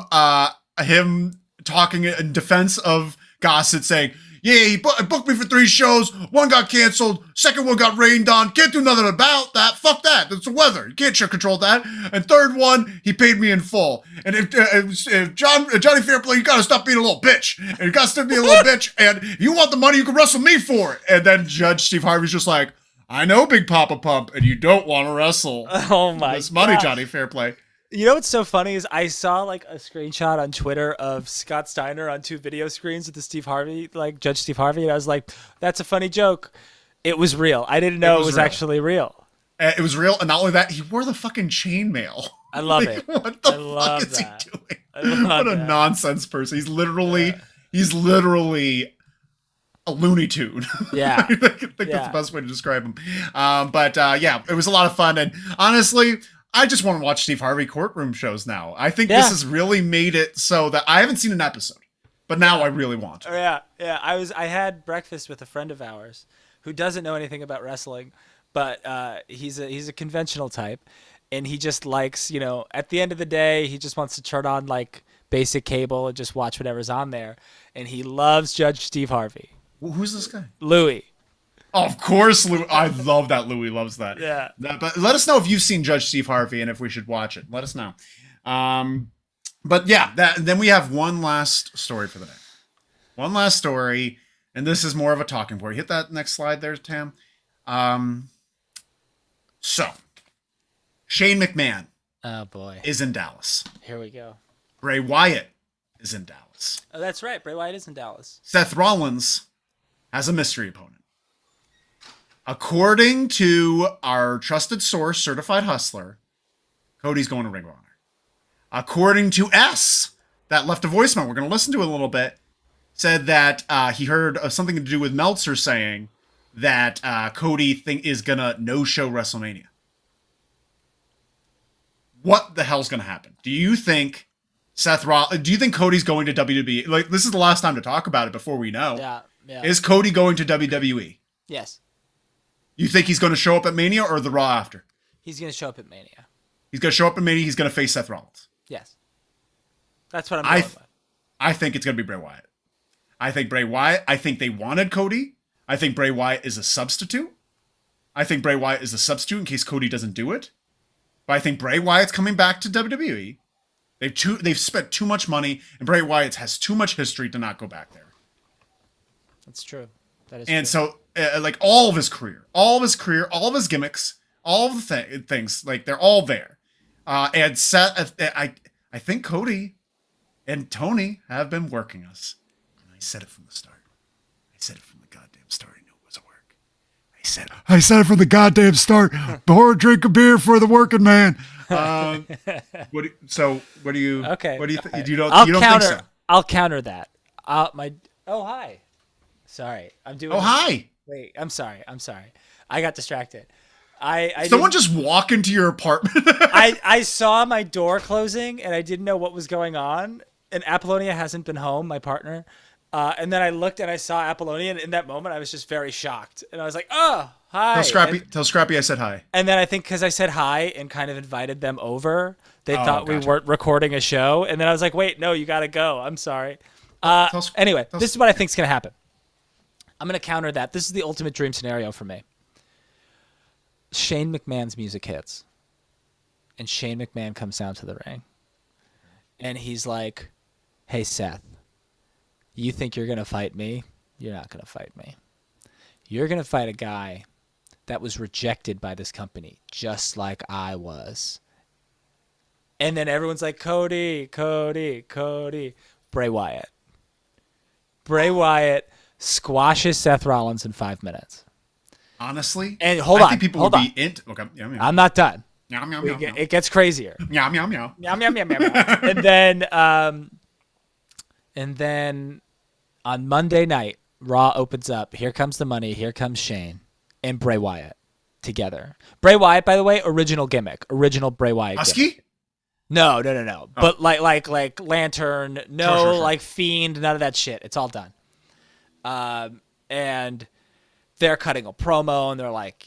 talking in defense of Gossett, saying, yeah, he booked me for 3 shows. 1 got canceled. 2nd one got rained on. Can't do nothing about that. Fuck that. That's the weather. You can't control that. And 3rd one, he paid me in full. And if Johnny Fairplay, you gotta stop being a little bitch. And you gotta stop being a little bitch. And if you want the money, you can wrestle me for it. And then Judge Steve Harvey's just like, I know, Big Papa Pump, and you don't want to wrestle. Oh my this money, Johnny Fairplay. You know what's so funny is I saw like a screenshot on Twitter of Scott Steiner on 2 video screens with the Steve Harvey, like Judge Steve Harvey, and I was like, that's a funny joke. It was real. I didn't know it was actually real. It was real, and not only that, he wore the fucking chainmail. I love it. What the fuck is he doing? What a nonsense person. He's literally a Looney Tune. Yeah. I think that's the best way to describe him. But it was a lot of fun, and honestly, I just want to watch Steve Harvey courtroom shows now. I think this has really made it so that I haven't seen an episode, but now I really want to. Yeah. I had breakfast with a friend of ours who doesn't know anything about wrestling, but he's a conventional type, and he just likes, at the end of the day, he just wants to turn on like basic cable and just watch whatever's on there, and he loves Judge Steve Harvey. Who's this guy? Louis. Of course, Louis. I love that Louis loves that. Yeah. But let us know if you've seen Judge Steve Harvey and if we should watch it. Let us know. But yeah, then we have one last story for the day. One last story, and this is more of a talking point. Hit that next slide there, Tam. So, Shane McMahon Oh boy. is in Dallas. Here we go. Bray Wyatt is in Dallas. Oh, that's right. Bray Wyatt is in Dallas. Seth Rollins has a mystery opponent. According to our trusted source, Certified Hustler, Cody's going to Ring of Honor. According to S, that left a voicemail, we're going to listen to it a little bit, said that he heard something to do with Meltzer saying that Cody is going to no-show WrestleMania. What the hell's going to happen? Do you think do you think Cody's going to WWE? Like, this is the last time to talk about it before we know. Yeah. Is Cody going to WWE? Yes. You think he's going to show up at Mania or the Raw after? He's going to show up at Mania. He's going to show up at Mania. He's going to face Seth Rollins. Yes. That's what I'm going with. I think it's going to be Bray Wyatt. I think they wanted Cody. I think Bray Wyatt is a substitute. I think Bray Wyatt is a substitute in case Cody doesn't do it. But I think Bray Wyatt's coming back to WWE. They've spent too much money, and Bray Wyatt has too much history to not go back there. That's true. That is And true. so, like, all of his career, all of his gimmicks, all of the things, like, they're all there. And Seth, I think Cody and Tony have been working us. And I said it from the start. I said it from the goddamn start. I knew it was a work. I said it from the goddamn start. Pour a drink of beer for the working man. What do you? Okay. What do you think? Okay. You don't I'll think counter. so? I'll counter that. Oh hi. Sorry, I'm doing. Oh hi. Wait, I'm sorry. I got distracted. Someone just walk into your apartment. I saw my door closing and I didn't know what was going on. And Apollonia hasn't been home, my partner. And then I looked and I saw Apollonia, and in that moment I was just very shocked. And I was like, "Oh, hi." Tell Scrappy I said hi. And then I think because I said hi and kind of invited them over, they thought we gotcha. weren't recording a show. And then I was like, "Wait, no, you got to go. I'm sorry." Anyway, this is what I think is going to happen. I'm going to counter that. This is the ultimate dream scenario for me. Shane McMahon's music hits, and Shane McMahon comes down to the ring, and he's like, "Hey, Seth, you think you're going to fight me? You're not going to fight me. You're going to fight a guy that was rejected by this company, just like I was." And then everyone's like, Cody. Bray Wyatt. Bray Wyatt squashes Seth Rollins in 5 minutes. Honestly, And I think people would be into. Okay, I'm not done. Meow, meow, meow, meow. It gets crazier. Meow, meow, meow. Meow, meow, meow, meow, meow. And then on Monday night, Raw opens up. Here comes the money. Here comes Shane and Bray Wyatt together. Bray Wyatt, by the way, original gimmick. Original Bray Wyatt Husky? gimmick. No. But like Lantern, Sure. like Fiend, none of that shit. It's all done. And they're cutting a promo, and they're like,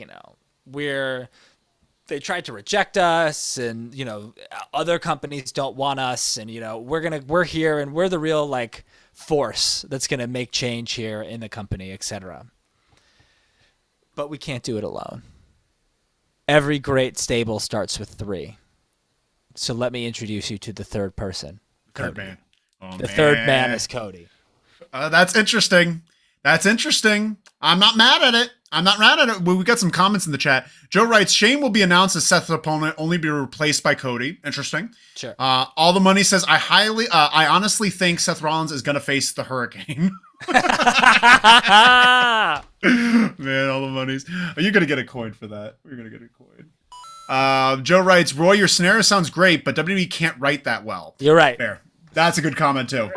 they tried to reject us, and other companies don't want us, and we're here, and we're the real like force that's gonna make change here in the company, etc. But we can't do it alone. Every great stable starts with 3. So let me introduce you to the third person. Third Cody. man. Oh, The third man is Cody. That's interesting. I'm not mad at it. We got some comments in the chat. Joe writes, Shane will be announced as Seth's opponent, only be replaced by Cody. Interesting. Sure. All the money says, I honestly think Seth Rollins is going to face the Hurricane. Man, all the monies. You're going to get a coin for that. You're going to get a coin. Joe writes, Roy, your scenario sounds great, but WWE can't write that well. You're right. Fair. That's a good comment, too.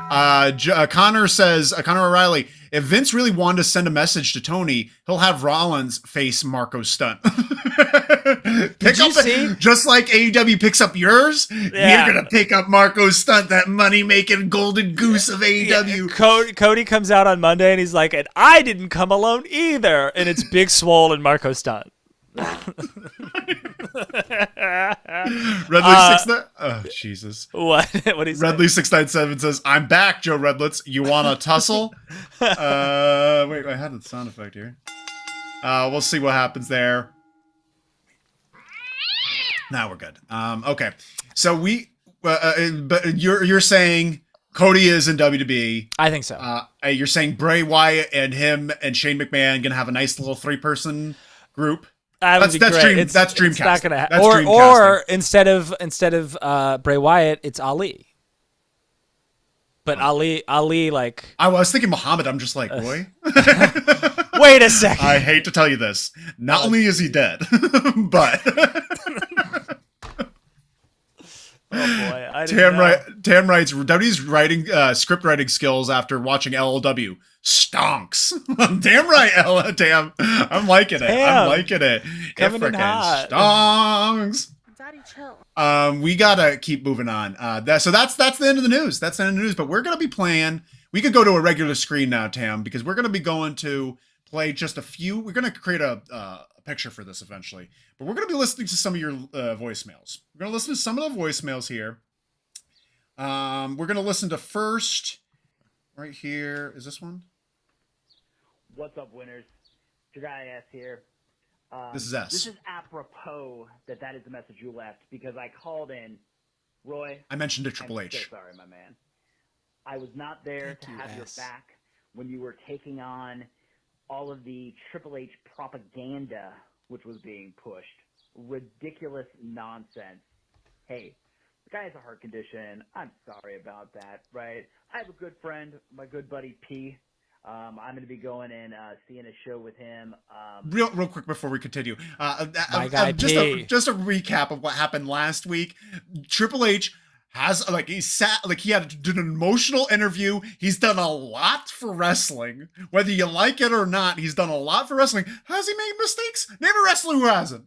Connor says, Connor O'Reilly, if Vince really wanted to send a message to Tony, he'll have Rollins face Marko Stunt. See? Just like AEW picks up yours, Yeah. you're going to pick up Marko Stunt, that money-making golden goose of AEW. Cody comes out on Monday, and he's like, and I didn't come alone either. And it's Big Swole and Marko Stunt. Redley oh Jesus! What? What is Redley 697 says, "I'm back, Joe Redlitz. You want to tussle?" Wait, I had the sound effect here. We'll see what happens there. Now we're good. Okay. So but you're saying Cody is in WWE. I think so. You're saying Bray Wyatt and him and Shane McMahon gonna have a nice little 3-person group. That's great. That's Dreamcast. It's not gonna happen. That's Or Dreamcasting. instead of Bray Wyatt, it's Ali. But Ali, like. I was thinking Muhammad. I'm just like, boy. Wait a second. I hate to tell you this. Not only is he dead, but. Oh boy, I didn't know. Tam writes, WWE's writing script writing skills after watching LLW stonks. Damn right, Tam. I'm liking it. I'm liking it. Coming in hot. Stonks. Daddy, chill. We gotta keep moving on. So that's the end of the news. That's the end of the news. But we're gonna be playing. We could go to a regular screen now, Tam, because we're gonna be going to play just a few. We're gonna create a picture for this eventually, but we're going to be listening to some of your voicemails. We're going to listen to some of the voicemails here. We're going to listen to first right here. Is this one? What's up, winners? It's your guy S here. This is S. This is apropos that is the message you left because I called in. Roy, I mentioned to Triple I'm H. so sorry, my man. I was not there to have your back when you were taking on all of the Triple H propaganda which was being pushed. Ridiculous nonsense. Hey, the guy has a heart condition. I'm sorry about that, right? I have a good friend, my good buddy P. I'm going to be going and seeing a show with him. Real quick before we continue, just a recap of what happened last week. Triple H has he had an emotional interview. He's done a lot for wrestling, whether you like it or not. He's done a lot for wrestling. Has he made mistakes? Name a wrestler who hasn't.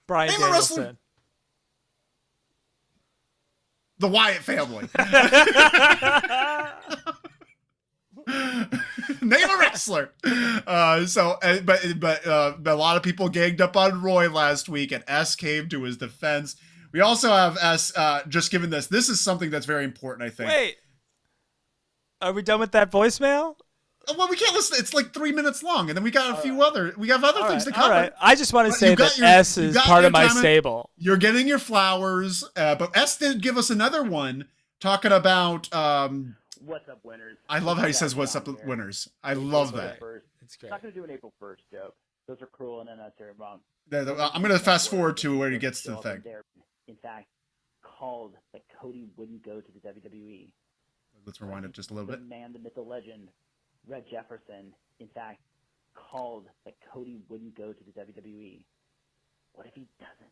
Bryan Name Danielson. A wrestler. The Wyatt family. Name a wrestler. But a lot of people ganged up on Roy last week, and S came to his defense. We also have S just given this. This is something that's very important, I think. Wait, are we done with that voicemail? Well, we can't listen. It's like 3 minutes long, and then we got we have other things to cover. All right. I just want to say that S is part of my stable. You're getting your flowers, but S did give us another one talking about. What's up, winners? I love how he says "What's up, winners." I love that. It's great. I'm not going to do an April 1st joke. Those are cruel and unnecessary. Wrong. I'm going to fast forward to where he gets to the thing. In fact, called that Cody wouldn't go to the WWE. Let's rewind it just a little bit. The man, the myth, the legend, Red Jefferson, in fact, called that Cody wouldn't go to the WWE. What if he doesn't?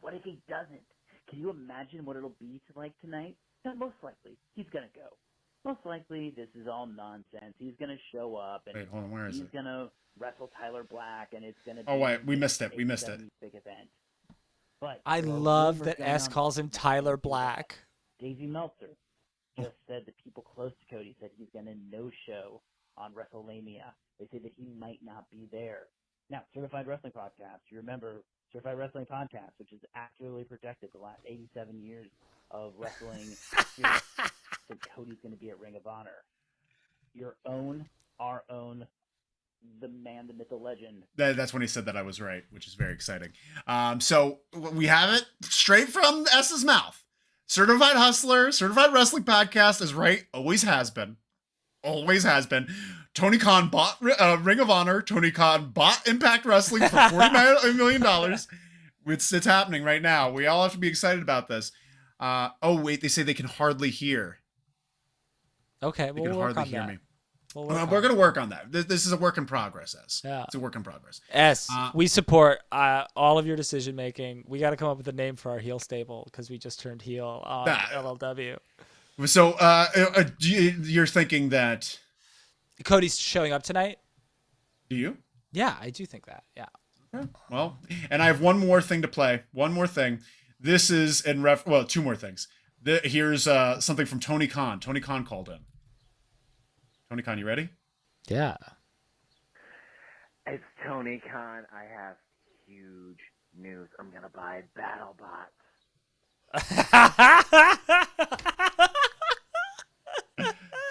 What if he doesn't? Can you imagine what it'll be like tonight? No, most likely, he's going to go. Most likely, this is all nonsense. He's going to show up, and wait, hold on, where is he's going to wrestle Tyler Black, and it's going to be... Oh, wait, we missed it. We missed it. Big event. But I love that S calls him Tyler Black. Daisy Meltzer just said that people close to Cody said he's going to no-show on Wrestlemania. They say that he might not be there. Now, Certified Wrestling Podcast, you remember Certified Wrestling Podcast, which has accurately projected the last 87 years of wrestling experience, said Cody's going to be at Ring of Honor. Your own, our own, the man, the myth, the legend. That's when he said that I was right, which is very exciting. So we have it straight from S's mouth. Certified Hustler, Certified Wrestling Podcast is right. Always has been. Always has been. Tony Khan bought Ring of Honor. Tony Khan bought Impact Wrestling for $49 million. It's happening right now. We all have to be excited about this. Oh, wait, they say they can hardly hear. Okay, they can hardly hear me. We're going to work on that. This is a work in progress, S. Yeah. It's a work in progress. S, we support all of your decision making. We got to come up with a name for our heel stable because we just turned heel on LLW. So you're thinking that Cody's showing up tonight? Do you? Yeah, I do think that. Yeah. Okay. Well, and I have one more thing to play. One more thing. This is two more things. Here's something from Tony Khan. Tony Khan called in. Tony Khan, you ready? Yeah. It's Tony Khan. I have huge news. I'm going to buy BattleBots.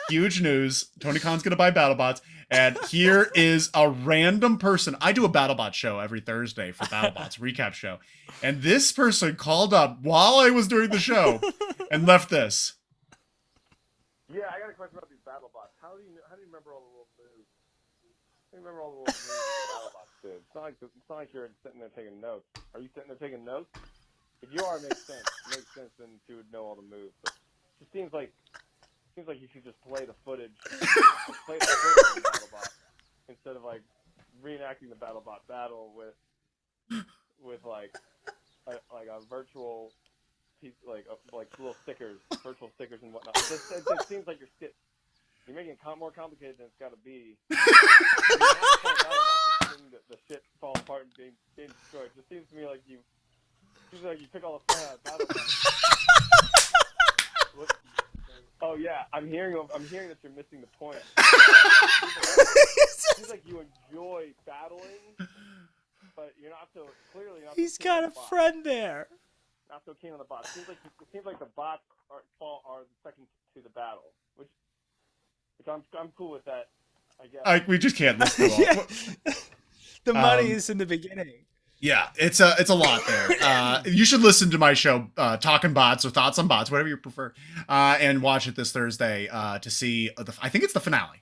Huge news. Tony Khan's going to buy BattleBots. And here is a random person. I do a BattleBot show every Thursday for BattleBot's recap show. And this person called up while I was doing the show and left this. Yeah, I got a question about these BattleBots. How do you remember all the little moves? How do you remember all the little moves that BattleBots did? It's not like you're sitting there taking notes. Are you sitting there taking notes? If you are, it makes sense. It makes sense then to know all the moves. But it just seems like you should just play the footage. Play the footage of the BattleBot instead of like reenacting the BattleBot battle with like a virtual piece, like little stickers, virtual stickers and whatnot. It just seems like you're making it more complicated than it's got to be. The shit falls apart and being destroyed. It just seems to me like you pick all the fun out of BattleBot. Oh yeah, I'm hearing that you're missing the point. It seems like you enjoy battling, but you're not so clearly not. He's so keen on got a the bot. friend there. Not so keen on the bots. It seems like the bots are the second to the battle, which I'm cool with that. I guess. We just can't listen to all. The money is in the beginning. Yeah, it's a lot there. You should listen to my show, Talking Bots or Thoughts on Bots, whatever you prefer, and watch it this Thursday to see. I think it's the finale.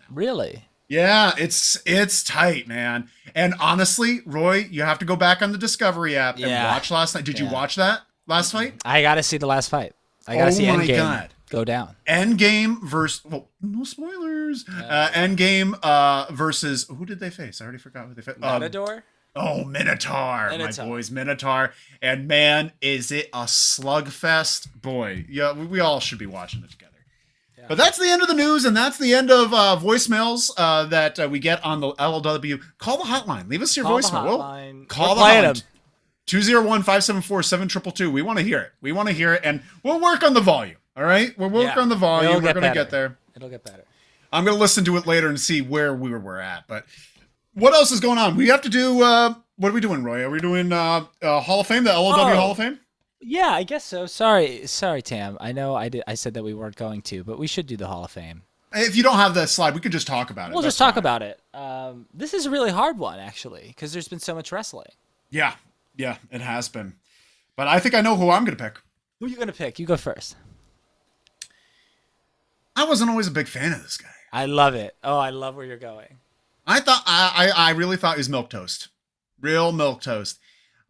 Really? Yeah, it's tight, man. And honestly, Roy, you have to go back on the Discovery app and watch last night. Did you watch that last fight? I got to see the last fight. I got to see Endgame go down. Endgame versus no spoilers. Endgame versus who did they face? I already forgot who they faced. Matador. Minotaur. My boys, Minotaur. And man, is it a slugfest. Boy, yeah, we all should be watching it together. Yeah. But that's the end of the news, and that's the end of voicemails that we get on the LLW. Call the hotline. Leave us your voicemail. Call the hotline. 201-574-7222. We want to hear it. And we'll work on the volume. All right? We'll work on the volume. We're going to get there. It'll get better. I'm going to listen to it later and see where we're at. But what else is going on? We have to do, what are we doing, Roy? Are we doing Hall of Fame, the LLW Hall of Fame? Yeah, I guess so. Sorry, Tam. I know I said that we weren't going to, but we should do the Hall of Fame. If you don't have that slide, we could just talk about it. We'll just talk about it. This is a really hard one, actually, because there's been so much wrestling. Yeah, it has been. But I think I know who I'm going to pick. Who are you going to pick? You go first. I wasn't always a big fan of this guy. I love it. Oh, I love where you're going. I really thought he was milquetoast. Real milquetoast.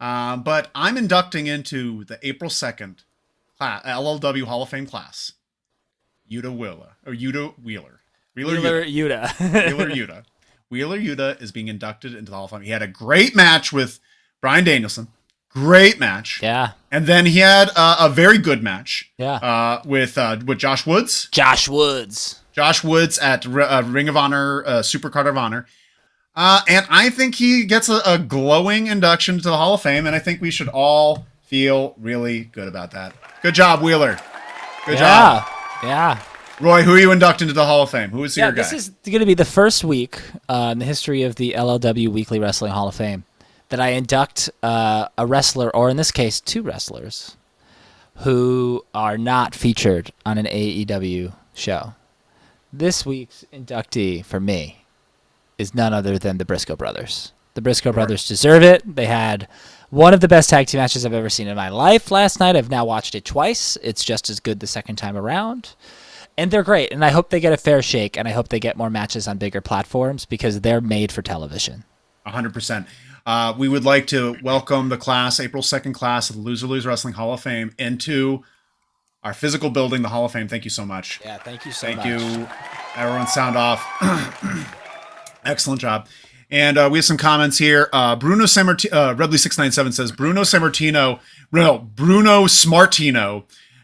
But I'm inducting into the April 2nd LLW Hall of Fame class. Wheeler Yuta. Wheeler Yuta is being inducted into the Hall of Fame. He had a great match with Bryan Danielson. Great match. Yeah. And then he had a very good match. Yeah. With Josh Woods. Josh Woods at Ring of Honor, Supercard of Honor. And I think he gets a glowing induction to the Hall of Fame, and I think we should all feel really good about that. Good job, Wheeler. Good job. Yeah. Roy, who are you inducting into the Hall of Fame? Who is your guy? This is going to be the first week in the history of the LLW Weekly Wrestling Hall of Fame that I induct a wrestler, or in this case, two wrestlers, who are not featured on an AEW show. This week's inductee for me is none other than the Briscoe brothers. The Briscoe brothers deserve it. They had one of the best tag team matches I've ever seen in my life last night. I've now watched it twice. It's just as good the second time around. And they're great, and I hope they get a fair shake, and I hope they get more matches on bigger platforms because they're made for television. 100%. We would like to welcome the class, April 2nd class of the Loser Lose Wrestling Hall of Fame into our physical building, the Hall of Fame. Thank you so much. Yeah, thank you so much. Thank you. Everyone sound off. Excellent job. And we have some comments here. Bruno Sammartino, Redley697 says, Bruno Smartino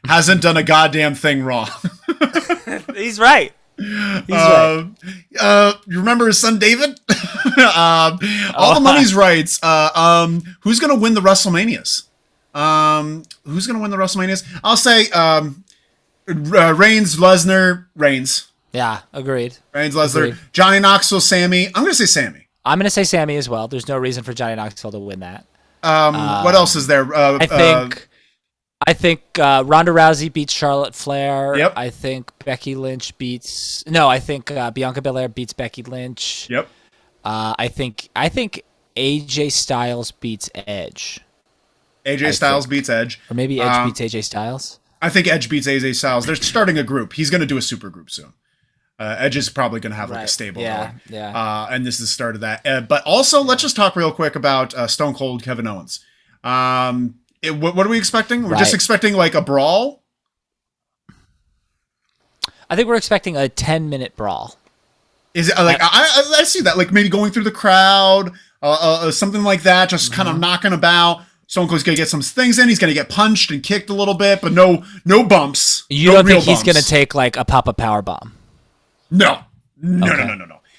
hasn't done a goddamn thing wrong. He's right. You remember his son David? All the money's rights. Who's gonna win the WrestleManias? I'll say Reigns, Lesnar, Reigns. Yeah, agreed. Reigns, Lesnar, Johnny Knoxville, Sammy. I'm gonna say Sammy. I'm gonna say Sammy as well. There's no reason for Johnny Knoxville to win that. What else is there? I think I think Ronda Rousey beats Charlotte Flair. Yep. I think Becky Lynch beats. No, I think Bianca Belair beats Becky Lynch. Yep. I think AJ Styles beats Edge, AJ Styles beats Edge. or maybe Edge beats AJ Styles. I think Edge beats AJ Styles. They're starting a group. He's going to do a super group soon. Edge is probably going to have like a Right. stable Yeah, going. yeah. And this is the start of that. But also, let's just talk real quick about Stone Cold Kevin Owens. What are we expecting? We're just Right. expecting like a brawl. I think we're expecting a 10-minute brawl. Is it like I see that like maybe going through the crowd, something like that, just kind of knocking about. Stone Cold's gonna get some things in. He's gonna get punched and kicked a little bit, but no bumps. You no don't real think he's bumps. gonna take like a Poppa power bomb? No. Okay.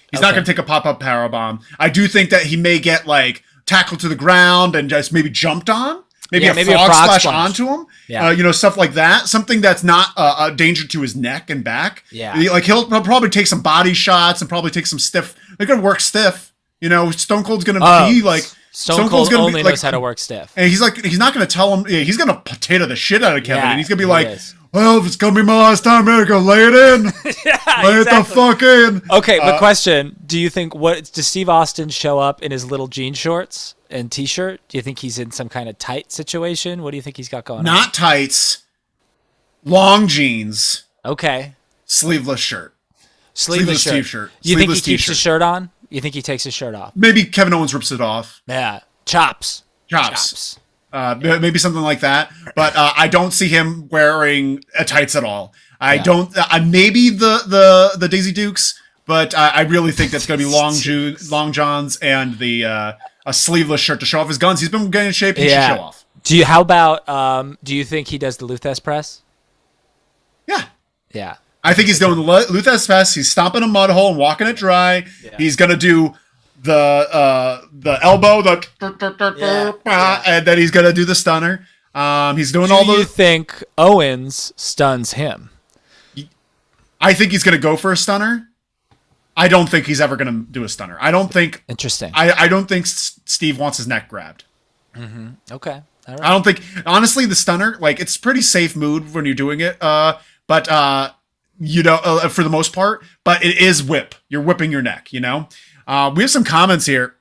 He's not going to take a pop-up powerbomb. I do think that he may get, like, tackled to the ground and just maybe jumped on. Maybe a frog splash onto him. Yeah. Stuff like that. Something that's not a danger to his neck and back. Yeah. Like, he'll probably take some body shots and probably take some stiff. They're going to work stiff. Stone Cold's going to be, like... Stone Cold gonna only be, knows how to work stiff. And he's not going to tell him... Yeah, he's going to potato the shit out of Kevin. Yeah, And he's going to be he like... is. Well, if it's going to be my last time, man, go lay it in. Lay it the fuck in. Okay, but question: do you think does Steve Austin show up in his little jean shorts and t-shirt? Do you think he's in some kind of tight situation? What do you think he's got going on? Not tights, long jeans, Okay, sleeveless shirt. sleeveless t-shirt. You think he Sleeveless keeps t-shirt. his shirt on? You think he takes his shirt off? Maybe Kevin Owens rips it off. Yeah, chops. Maybe something like that. But I don't see him wearing tights at all. I don't. Maybe the Daisy Dukes, but I really think that's going to be long johns and a sleeveless shirt to show off his guns. He's been getting in shape. He should show off. How about? Do you think he does the Luthes press? Yeah. Yeah. I think he's doing the Luthes Fest. He's stomping a mud hole and walking it dry. Yeah. He's gonna do the elbow, and then he's gonna do the stunner. He's doing all those. Do you think Owens stuns him? I think he's gonna go for a stunner. I don't think he's ever gonna do a stunner. I don't think. Interesting. I don't think Steve wants his neck grabbed. Mm-hmm. Okay. All right. I don't think, honestly, the stunner, like, it's pretty safe mood when you're doing it. But for the most part, but it is whip. You're whipping your neck, We have some comments here.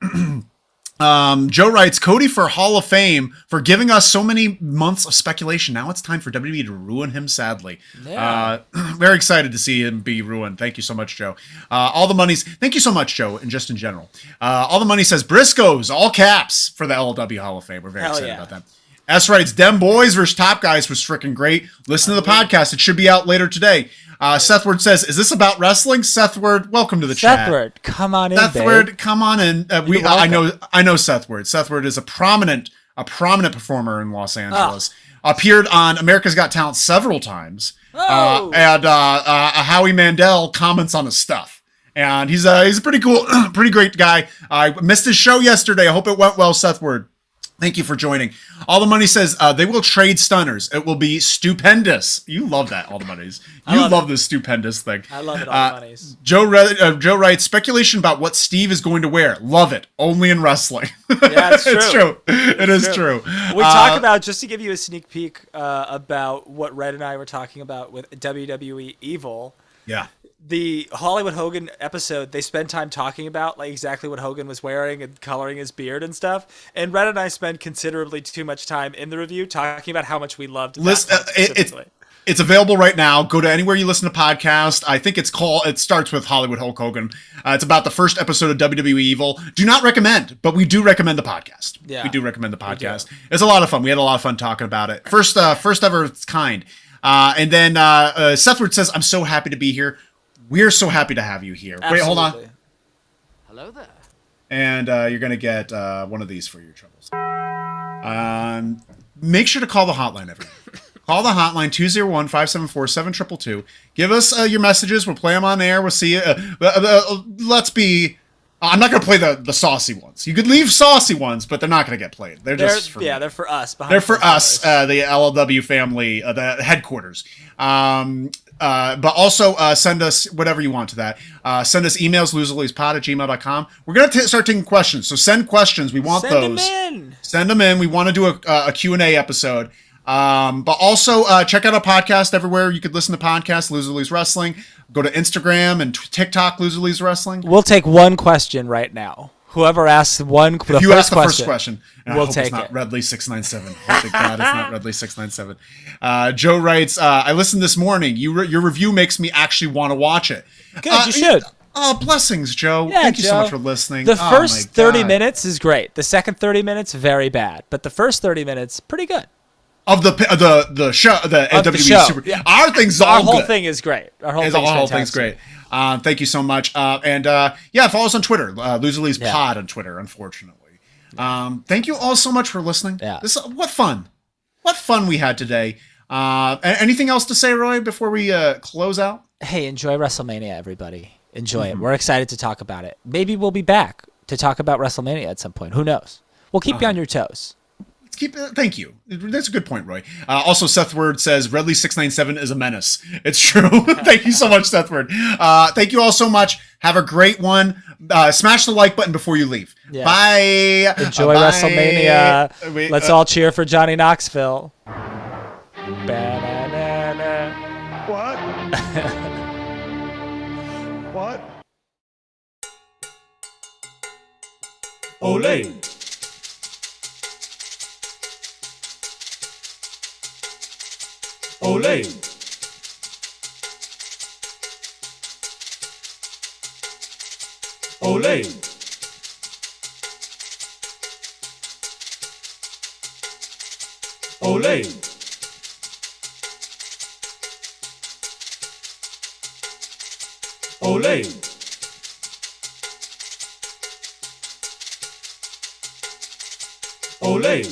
Joe writes, Cody for Hall of Fame for giving us so many months of speculation. Now it's time for WWE to ruin him, sadly. Yeah. Very excited to see him be ruined. Thank you so much, Joe. Thank you so much, Joe, and just in general. All the money says Briscoes, all caps, for the LLW Hall of Fame. We're very excited about that. S writes, Dem Boys versus Top Guys was freaking great. Listen to the podcast. It should be out later today. Sethward says, is this about wrestling? Sethward, welcome to the chat. Sethward, come on in, Sethward, babe. come on in. I know Sethward. Sethward is a prominent performer in Los Angeles. Appeared on America's Got Talent several times. And Howie Mandel comments on his stuff. And he's a pretty cool, pretty great guy. I missed his show yesterday. I hope it went well, Sethward. Thank you for joining. All the Money says they will trade stunners. It will be stupendous. You love that, All the Monies. You love this stupendous thing. I love it, All the Monies. Joe writes, speculation about what Steve is going to wear. Love it. Only in wrestling. Yeah, it's true. It's true. It is true. We talk about, just to give you a sneak peek about what Red and I were talking about with WWE Evil. Yeah. The Hollywood Hogan episode, they spend time talking about like exactly what Hogan was wearing and coloring his beard and stuff. And Red and I spend considerably too much time in the review talking about how much we loved that. It's available right now. Go to anywhere you listen to podcasts. I think it starts with Hollywood Hulk Hogan. It's about the first episode of WWE Evil. Do not recommend, but we do recommend the podcast. Yeah, we do recommend the podcast. It's a lot of fun. We had a lot of fun talking about it. First ever of its kind. And then Sethward says, I'm so happy to be here. We're so happy to have you here. Absolutely. Wait, hold on. Hello there. And you're going to get one of these for your troubles. Make sure to call the hotline, everyone. Call the hotline, 201-574-7222. Give us your messages. We'll play them on air. We'll see you. Let's be... I'm not going to play the saucy ones. You could leave saucy ones, but they're not going to get played. They're just for me. They're for us. They're for us, the LLW family, the headquarters. But also send us whatever you want to that. Send us emails, loserleaspod@gmail.com. We're going to start taking questions. So send questions. We want those. Send them in. Send them in. We want to do a Q&A episode. But also check out our podcast everywhere you could listen to podcasts, Loser Leaves Wrestling. Go to Instagram and TikTok, Loser Leaves Wrestling. We'll take one question right now. Whoever asks If you ask the first question, and we'll I hope take it's not it. Redley697. Thank God it's not Redley697. Joe writes, I listened this morning. Your review makes me actually want to watch it. Good, you should. Oh, blessings, Joe. Yeah, Thank you so Joe. much for listening. The Oh, first my 30 God. minutes is great. The second 30 minutes, very bad. But the first 30 minutes, pretty good. Of the show, the Of the WWE show, Super. yeah. Our thing's Our all whole good. thing is great. Our whole Our thing's whole fantastic. thing's great. Thank you so much. Yeah, follow us on Twitter. Loser Leaves Yeah. Pod on Twitter, unfortunately. Thank you all so much for listening. Yeah. What fun. What fun we had today. Anything else to say, Roy, before we close out? Hey, enjoy WrestleMania, everybody. Enjoy it. We're excited to talk about it. Maybe we'll be back to talk about WrestleMania at some point. Who knows? We'll keep you on your toes. Thank you. That's a good point, Roy. Also, Seth Word says Redley697 is a menace. It's true. Thank you so much, Seth Word. Thank you all so much. Have a great one. Smash the like button before you leave. Yeah. Bye. Enjoy Bye. WrestleMania. Wait, Let's all cheer for Johnny Knoxville. Ba-na-na-na. What? What? Ole. Ole. Ole. Ole. Ole. Ole.